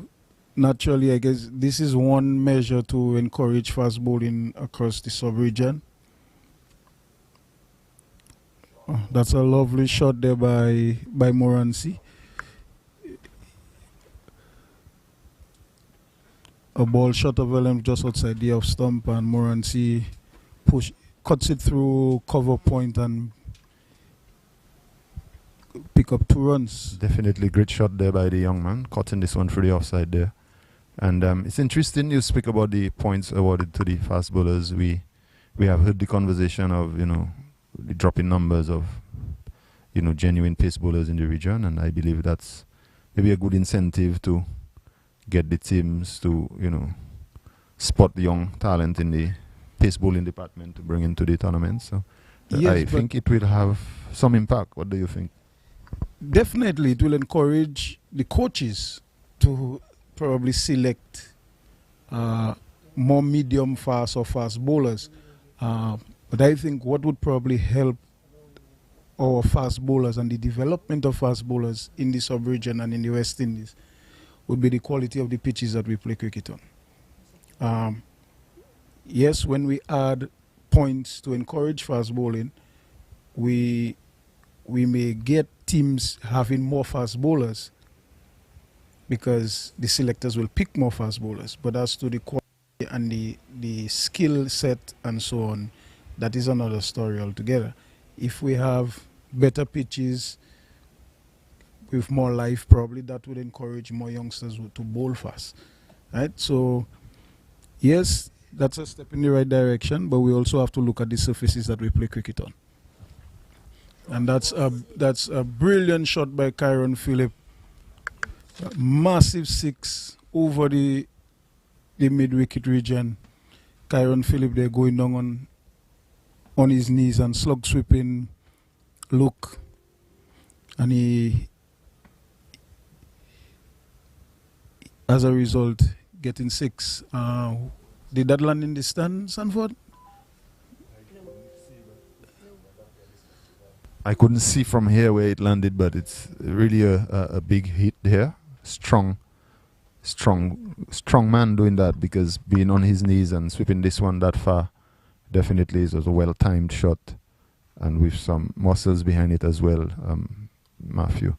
naturally, I guess this is one measure to encourage fast bowling across the sub-region. Oh, that's a lovely shot there by Morancy. A ball shot of length just outside the off stump, and Morancy cuts it through cover point and pick up 2 runs. Definitely great shot there by the young man, cutting this one through the offside there. And it's interesting you speak about the points awarded to the fast bowlers. We have heard the conversation of, the dropping numbers of, genuine pace bowlers in the region, and I believe that's maybe a good incentive to get the teams to, spot the young talent in the pace bowling department to bring into the tournament. So yes, I think it will have some impact. What do you think? Definitely, it will encourage the coaches to probably select more medium fast or fast bowlers. But I think what would probably help our fast bowlers and the development of fast bowlers in the sub-region and in the West Indies would be the quality of the pitches that we play cricket on. Yes, when we add points to encourage fast bowling, we may get teams having more fast bowlers because the selectors will pick more fast bowlers. But as to the quality and the skill set and so on, that is another story altogether. If we have better pitches with more life, probably that would encourage more youngsters to bowl fast. Right? So, yes, that's a step in the right direction, but we also have to look at the surfaces that we play cricket on. And that's a brilliant shot by Kyron Philip. A massive 6 over the mid-wicket region. Kyron Philip there going down on his knees and slug sweeping look. And he, as a result, getting 6. Did that land in the stand, Sanford? I couldn't see from here where it landed, but it's really a big hit there. Strong man doing that, because being on his knees and sweeping this one that far definitely is a well-timed shot, and with some muscles behind it as well, Matthew.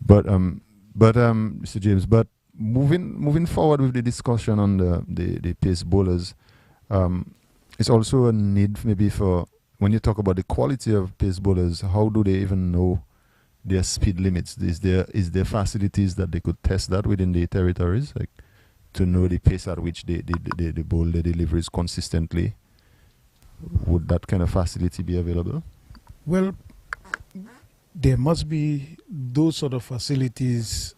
But Mr. James, but moving forward with the discussion on the pace bowlers, it's also a need maybe for, when you talk about the quality of pace bowlers, how do they even know their speed limits? Is there facilities that they could test that within the territories, like to know the pace at which they bowl the deliveries consistently? Would that kind of facility be available? Well, there must be those sort of facilities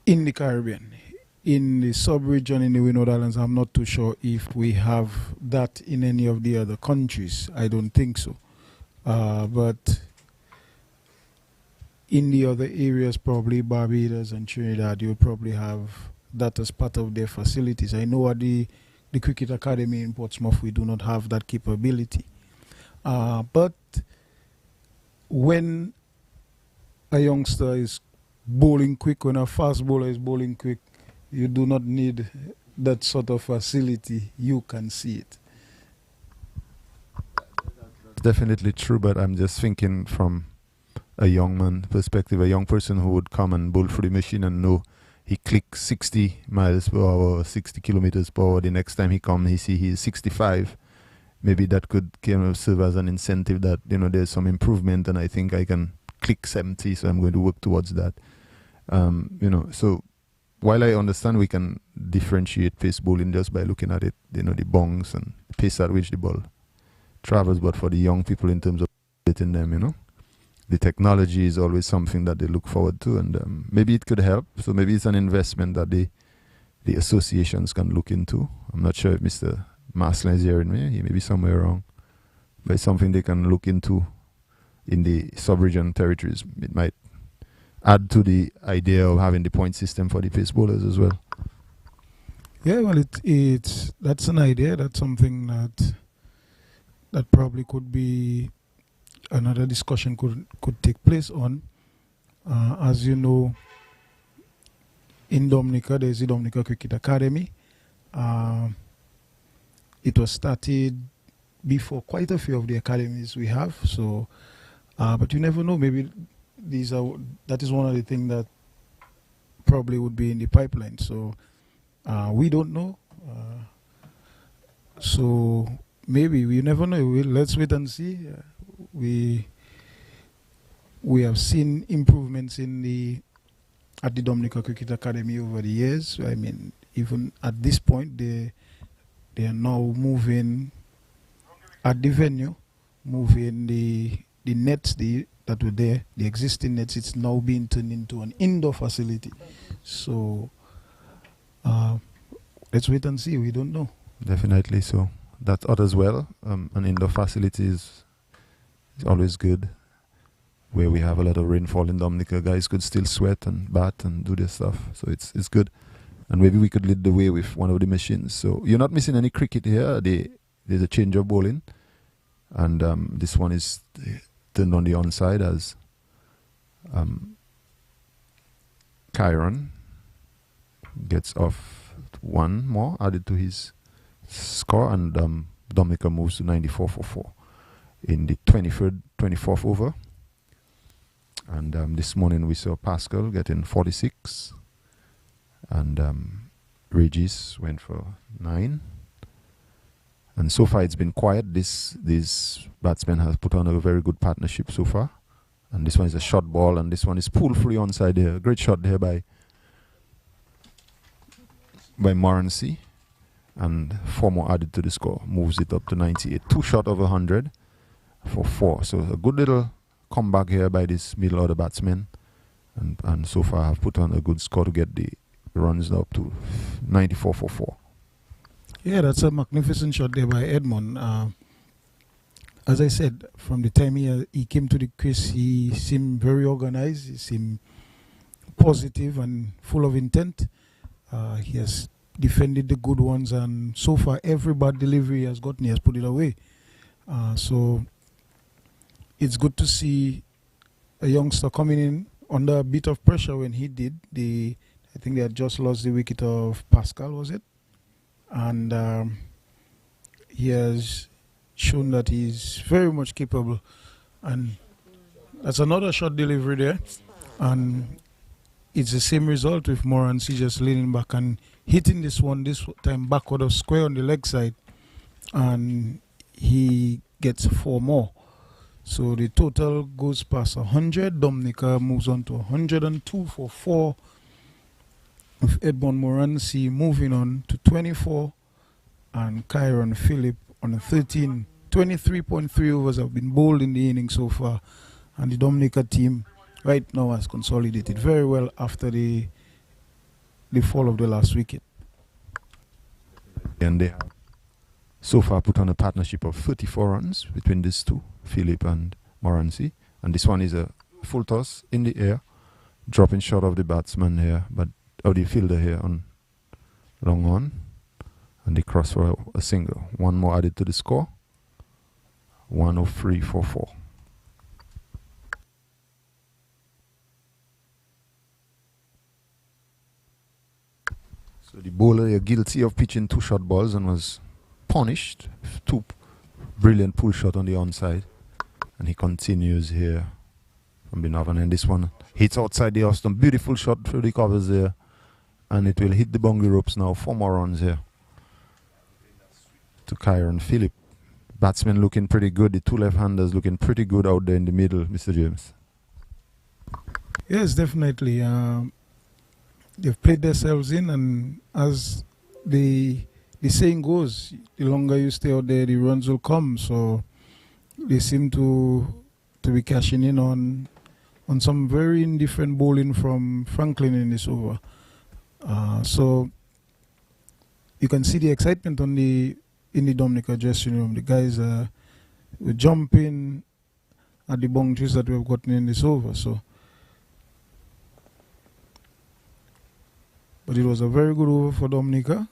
in the Caribbean. In the sub-region, in the Windward Islands, I'm not too sure if we have that in any of the other countries. I don't think so. But in the other areas, probably Barbados and Trinidad, you'll probably have that as part of their facilities. I know at the Cricket Academy in Portsmouth, we do not have that capability. But when a youngster is bowling quick, when a fast bowler is bowling quick, you do not need that sort of facility. You can see it. Definitely true, but I'm just thinking from a young man perspective, a young person who would come and bowl through the machine and know he clicks 60 miles per hour, 60 kilometers per hour. The next time he comes, he see he's 65. Maybe that could kind of serve as an incentive that, you know, there's some improvement and I think I can click 70, so I'm going to work towards that. You know, so while I understand we can differentiate pace bowling just by looking at it, you know, the bongs and pace at which the ball travels, but for the young people in terms of hitting them, you know, the technology is always something that they look forward to, and maybe it could help. So maybe it's an investment that the associations can look into. I'm not sure if Mr. Maslin is hearing me. He may be somewhere wrong, but it's something they can look into in the sub-region territories. It might add to the idea of having the point system for the pace bowlers as well. Yeah, well, that's an idea. That's something that probably could be another discussion could take place on. As you know, in Dominica, there's the Dominica Cricket Academy. It was started before quite a few of the academies we have. So, but you never know. Maybe that is one of the things that probably would be in the pipeline. So we don't know. So maybe we never know. Let's wait and see. We have seen improvements at the Dominica Cricket Academy over the years. I mean, even at this point, they are now moving at the venue, moving the nets that were there, the existing nets. It's now being turned into an indoor facility. So let's wait and see. We don't know. Definitely. So that others well. An indoor facility is always good. Where we have a lot of rainfall in Dominica, guys could still sweat and bat and do their stuff. So it's good. And maybe we could lead the way with one of the machines. So you're not missing any cricket here. There's a change of bowling. And this one is turned on the onside as Kyron gets off one more, added to his score. And Dominica moves to 94 for 4 in the 24th over. And this morning we saw Pascal getting 46. And Regis went for 9. And so far it's been quiet. This batsman has put on a very good partnership so far. And this one is a short ball, and this one is pulled free onside there. Great shot there by Moran and 4 more added to the score. Moves it up to 98. 2 short of 100 for 4. So a good little comeback here by this middle order batsman. And so far have put on a good score to get the runs up to 94 for 4. Yeah, that's a magnificent shot there by Edmond. As I said, from the time he came to the crease, he seemed very organized. He seemed positive and full of intent. He has defended the good ones, and so far every bad delivery he has gotten, he has put it away. So it's good to see a youngster coming in under a bit of pressure when he did. I think they had just lost the wicket of Pascal, was it? And he has shown that he's very much capable. And that's another short delivery there. And it's the same result with Moran just leaning back and hitting this time backward of square on the leg side. And he gets 4 more. So the total goes past 100. Dominica moves on to 102 for 4. With Edmond Moran moving on to 24. And Moran and Philip on a 13. 23.3 overs have been bowled in the inning so far. And the Dominica team right now has consolidated very well after the fall of the last wicket. And they have so far put on a partnership of 34 runs between these two, Philip and Moran. And this one is a full toss in the air, dropping short of the batsman here, but of the fielder here on long on, and the cross for a single. One more added to the score. 103 for 4. So the bowler here guilty of pitching 2 short balls and was punished. 2 brilliant pull shot on the onside, and he continues here from the northern end. This one hits outside the off stump. Beautiful shot through the covers there, and it will hit the boundary ropes now. 4 more runs here to Moran Philip. Batsmen looking pretty good. The 2 left-handers looking pretty good out there in the middle, Mr. James. Yes, definitely. They've played themselves in, and as the saying goes, the longer you stay out there, the runs will come. So they seem to be cashing in on some very indifferent bowling from Franklin in this over. So you can see the excitement in the Dominica dressing room. The guys were jumping at the boundaries that we've gotten in this over. So, but it was a very good over for Dominica.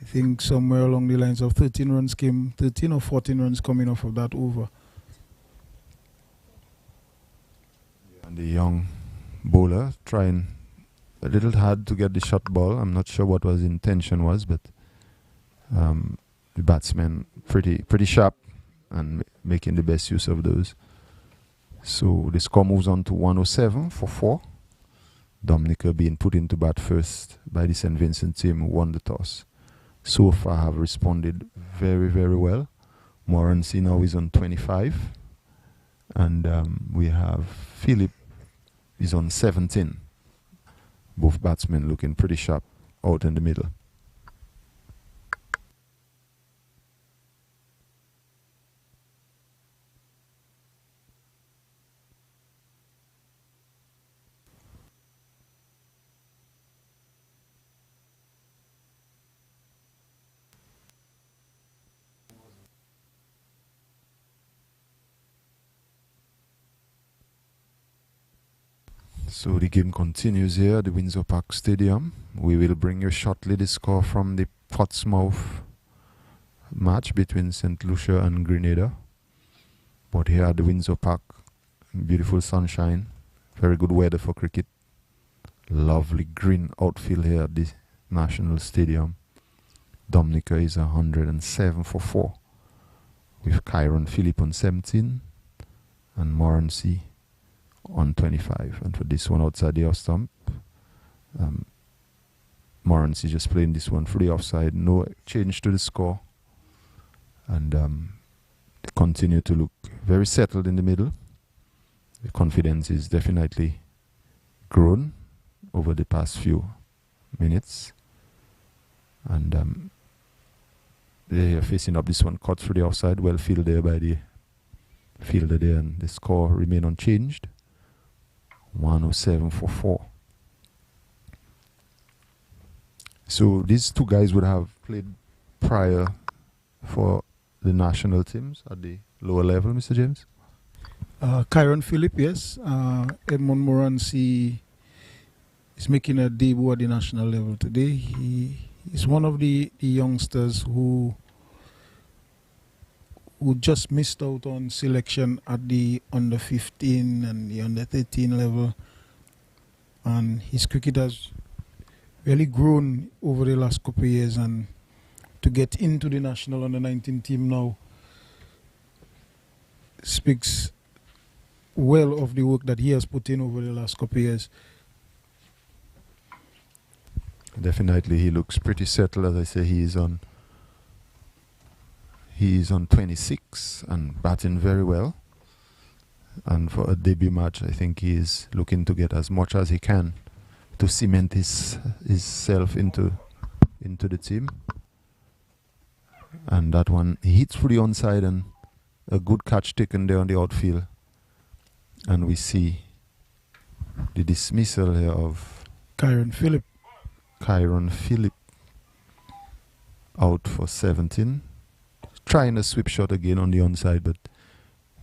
I think somewhere along the lines of 13 or 14 runs coming off of that over. And the young bowler trying a little hard to get the shot ball. I'm not sure what his intention was, but the batsman pretty sharp and making the best use of those. So the score moves on to 107 for 4. Dominica being put into bat first by the St. Vincent team, who won the toss. So far have responded very, very well. Moran now is on 25, and we have Philip is on 17. Both batsmen looking pretty sharp out in the middle. So the game continues here at the Windsor Park Stadium. We will bring you shortly the score from the Portsmouth match between St. Lucia and Grenada. But here at the Windsor Park, beautiful sunshine, very good weather for cricket. Lovely green outfield here at the National Stadium. Dominica is 107 for 4, with Moran Philip on 17 and Moran on 25. And for this one outside the off stump, Moran just playing this one for the offside. No change to the score, and they continue to look very settled in the middle. The confidence is definitely grown over the past few minutes, and they are facing up this one, cut through the offside, well fielded there by the fielder there, and the score remain unchanged. 107 for 4. So these 2 guys would have played prior for the national teams at the lower level, Mr. James? Moran Philip, yes. Edmund Moran is making a debut at the national level today. He is one of the youngsters who just missed out on selection at the under 15 and the under 13 level, and his cricket has really grown over the last couple of years, and to get into the national under 19 team now speaks well of the work that he has put in over the last couple of years. Definitely, he looks pretty settled. As I say, he is on 26 and batting very well. And for a debut match, I think he is looking to get as much as he can to cement himself into the team. And that one, he hits through the onside, and a good catch taken there on the outfield. And we see the dismissal here of Moran Philip. Moran Philip out for 17. Trying a sweep shot again on the onside, but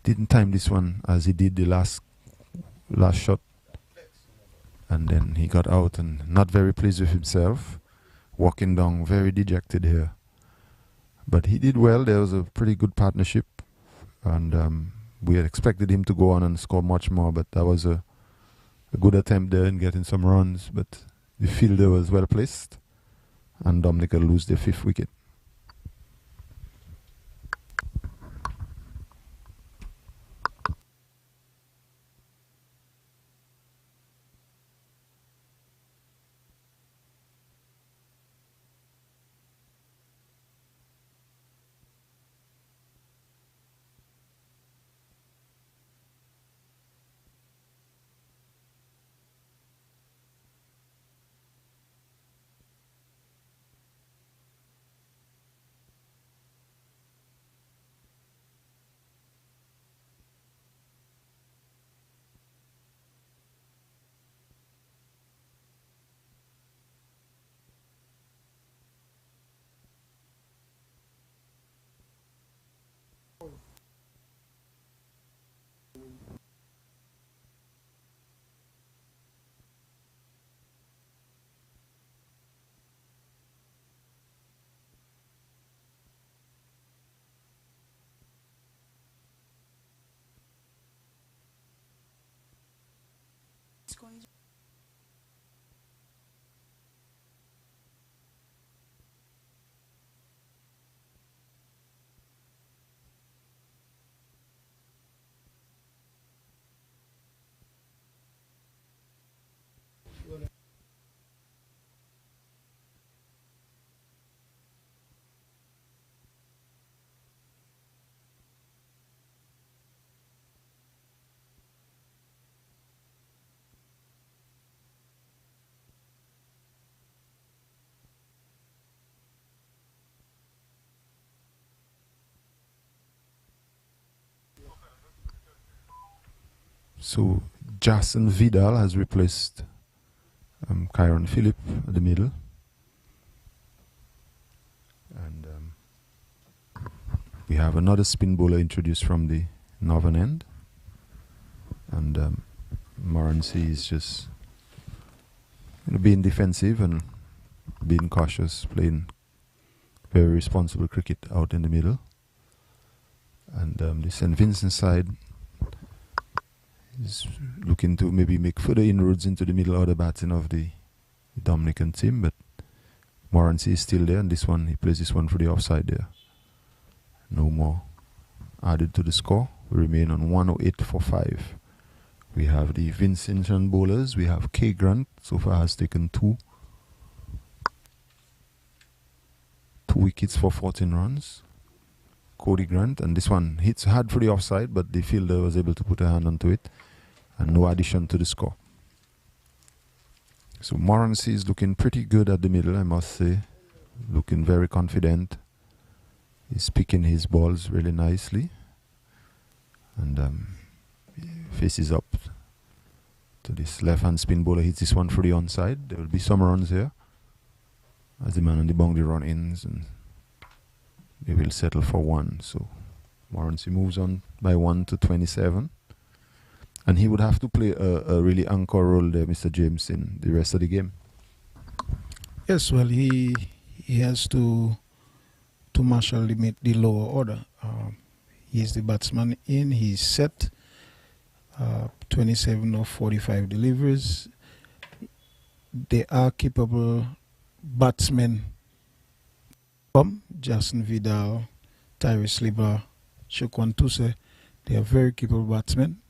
didn't time this one as he did the last last shot. And then he got out and not very pleased with himself, walking down very dejected here. But he did well. There was a pretty good partnership, and we had expected him to go on and score much more, but that was a good attempt there in getting some runs. But the fielder was well placed, and Dominica lose their 5th wicket. So Jason Vidal has replaced Moran and Philip at the middle. And we have another spin bowler introduced from the northern end. And Moran is just being defensive and being cautious, playing very responsible cricket out in the middle. And the St. Vincent side is looking to maybe make further inroads into the middle order batting of the Dominican team, but Moran is still there, and this one, he plays this one for the offside there. No more added to the score. We remain on 108 for 5. We have the Vincent bowlers. We have K. Grant, so far has taken 2 wickets for 14 runs. Cody Grant, and this one hits hard for the offside, but the fielder was able to put a hand onto it, and no addition to the score. So Moran is looking pretty good at the middle, I must say. Looking very confident. He's picking his balls really nicely, and faces up to this left-hand spin bowler. Hits this one for the onside. There will be some runs here as the man on the boundary run ins, and they will settle for 1. So Moran moves on by 1 to 27. And he would have to play a really anchor role there, Mr. James, in the rest of the game. Yes, well, he has to marshal the lower order. He's the batsman in. He's set. 27 of 45 deliveries. They are capable batsmen. Jason Vidal, Tyrese Sliber, Shukwan Tuse. They are very capable batsmen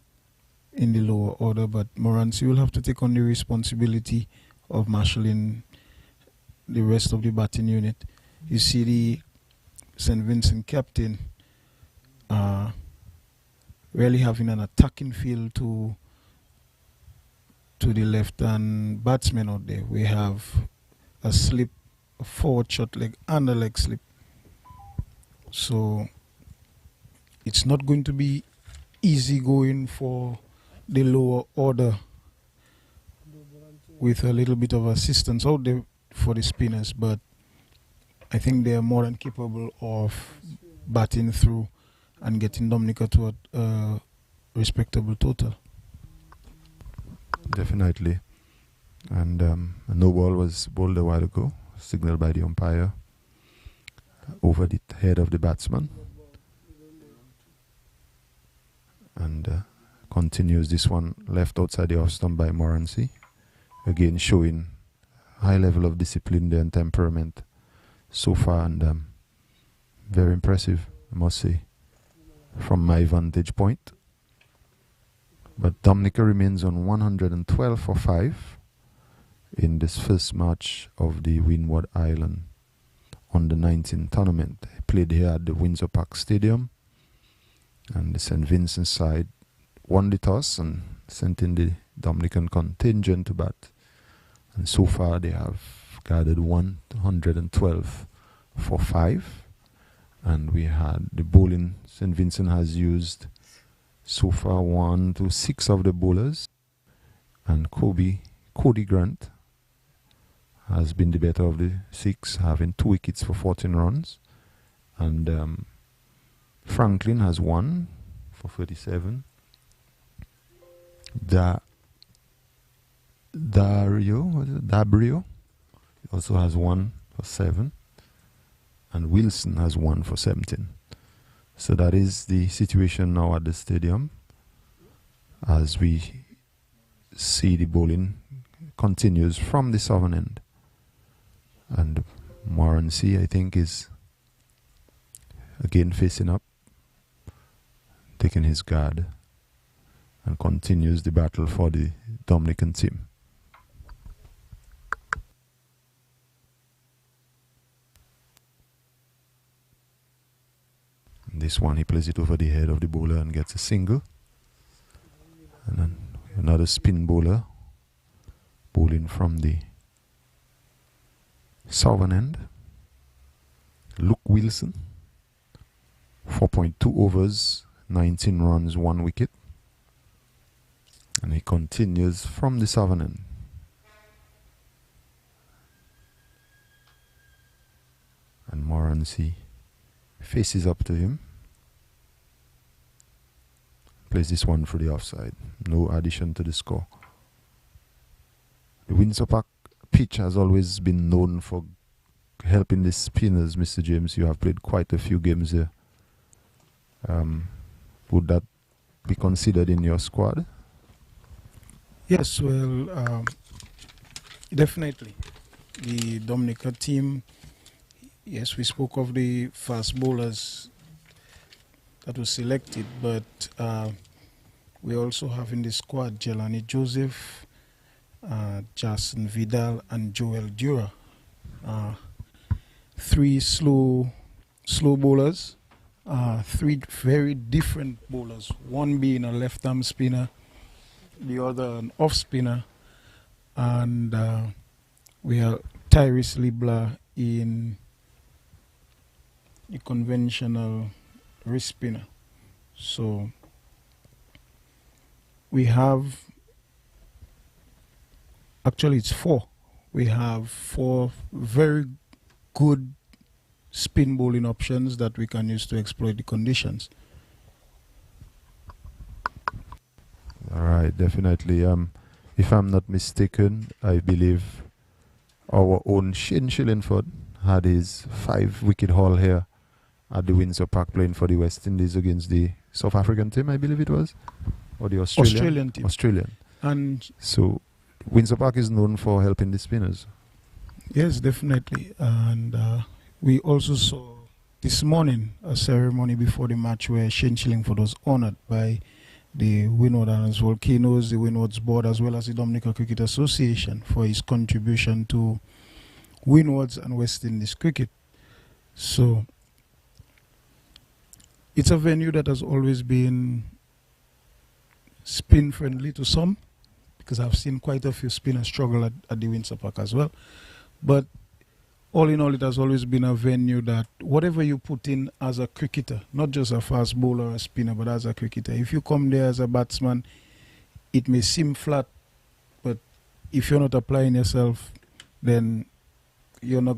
in the lower order, but Moransi will have to take on the responsibility of marshalling the rest of the batting unit. You see the St. Vincent captain really having an attacking feel to the left-hand batsman out there. We have a slip, a forward shot leg and a leg slip. So it's not going to be easy going for the lower order with a little bit of assistance out there for the spinners, but I think they are more than capable of batting through and getting Dominica to a respectable total. definitely. And a no ball was bowled a while ago, signaled by the umpire over the head of the batsman. And continues this one left outside the off stump by Moran. Again showing high level of discipline there and temperament so far, and very impressive, I must say, from my vantage point. But Dominica remains on 112 for 5 in this first match of the Windward Island under-19 tournament. Played here at the Windsor Park Stadium, and the St. Vincent side won the toss and sent in the Dominican contingent to bat. And so far they have gathered 112 for 5. And we had the bowling. St. Vincent has used so far 1 to 6 of the bowlers. And Cody Grant has been the better of the 6, having 2 wickets for 14 runs. And Franklin has 1 for 37. Dabrio also has 1 for 7. And Wilson has 1 for 17. So that is the situation now at the stadium, as we see the bowling continues from the southern end. And Moran, I think, is again facing up, taking his guard, and continues the battle for the Dominican team. This one, he plays it over the head of the bowler and gets a single. And then another spin bowler bowling from the southern end. Luke Wilson, 4.2 overs, 19 runs, 1 wicket. And he continues from the southern end. And Moran faces up to him. Plays this one for the offside. No addition to the score. The Windsor Park pitch has always been known for helping the spinners. Mr. James, you have played quite a few games here. Would that be considered in your squad? Yes, well, definitely. The Dominica team, yes, we spoke of the fast bowlers that was selected, but we also have in the squad Jelani Joseph, Jason Vidal, and Joel Dura. 3 slow bowlers, 3 very different bowlers, one being a left-arm spinner, the other an off spinner, and we have Tyrese Libla in the conventional wrist spinner. So we have, actually it's 4. We have 4 very good spin bowling options that we can use to exploit the conditions. All right, definitely. If I'm not mistaken, I believe our own Shane Shillingford had his 5-wicket haul here at the Windsor Park, playing for the West Indies against the South African team, I believe it was, or the Australian team. Australian. And so Windsor Park is known for helping the spinners. Yes, definitely. And we also saw this morning a ceremony before the match where Shane Shillingford was honored by the Windward Islands Volcanoes, the Windward's board, as well as the Dominica Cricket Association for his contribution to Windward's and West Indies cricket. So it's a venue that has always been spin friendly to some, because I've seen quite a few spinners struggle at the Windsor Park as well. But all in all, it has always been a venue that whatever you put in as a cricketer, not just a fast bowler or a spinner, but as a cricketer, if you come there as a batsman, it may seem flat, but if you're not applying yourself, then you're not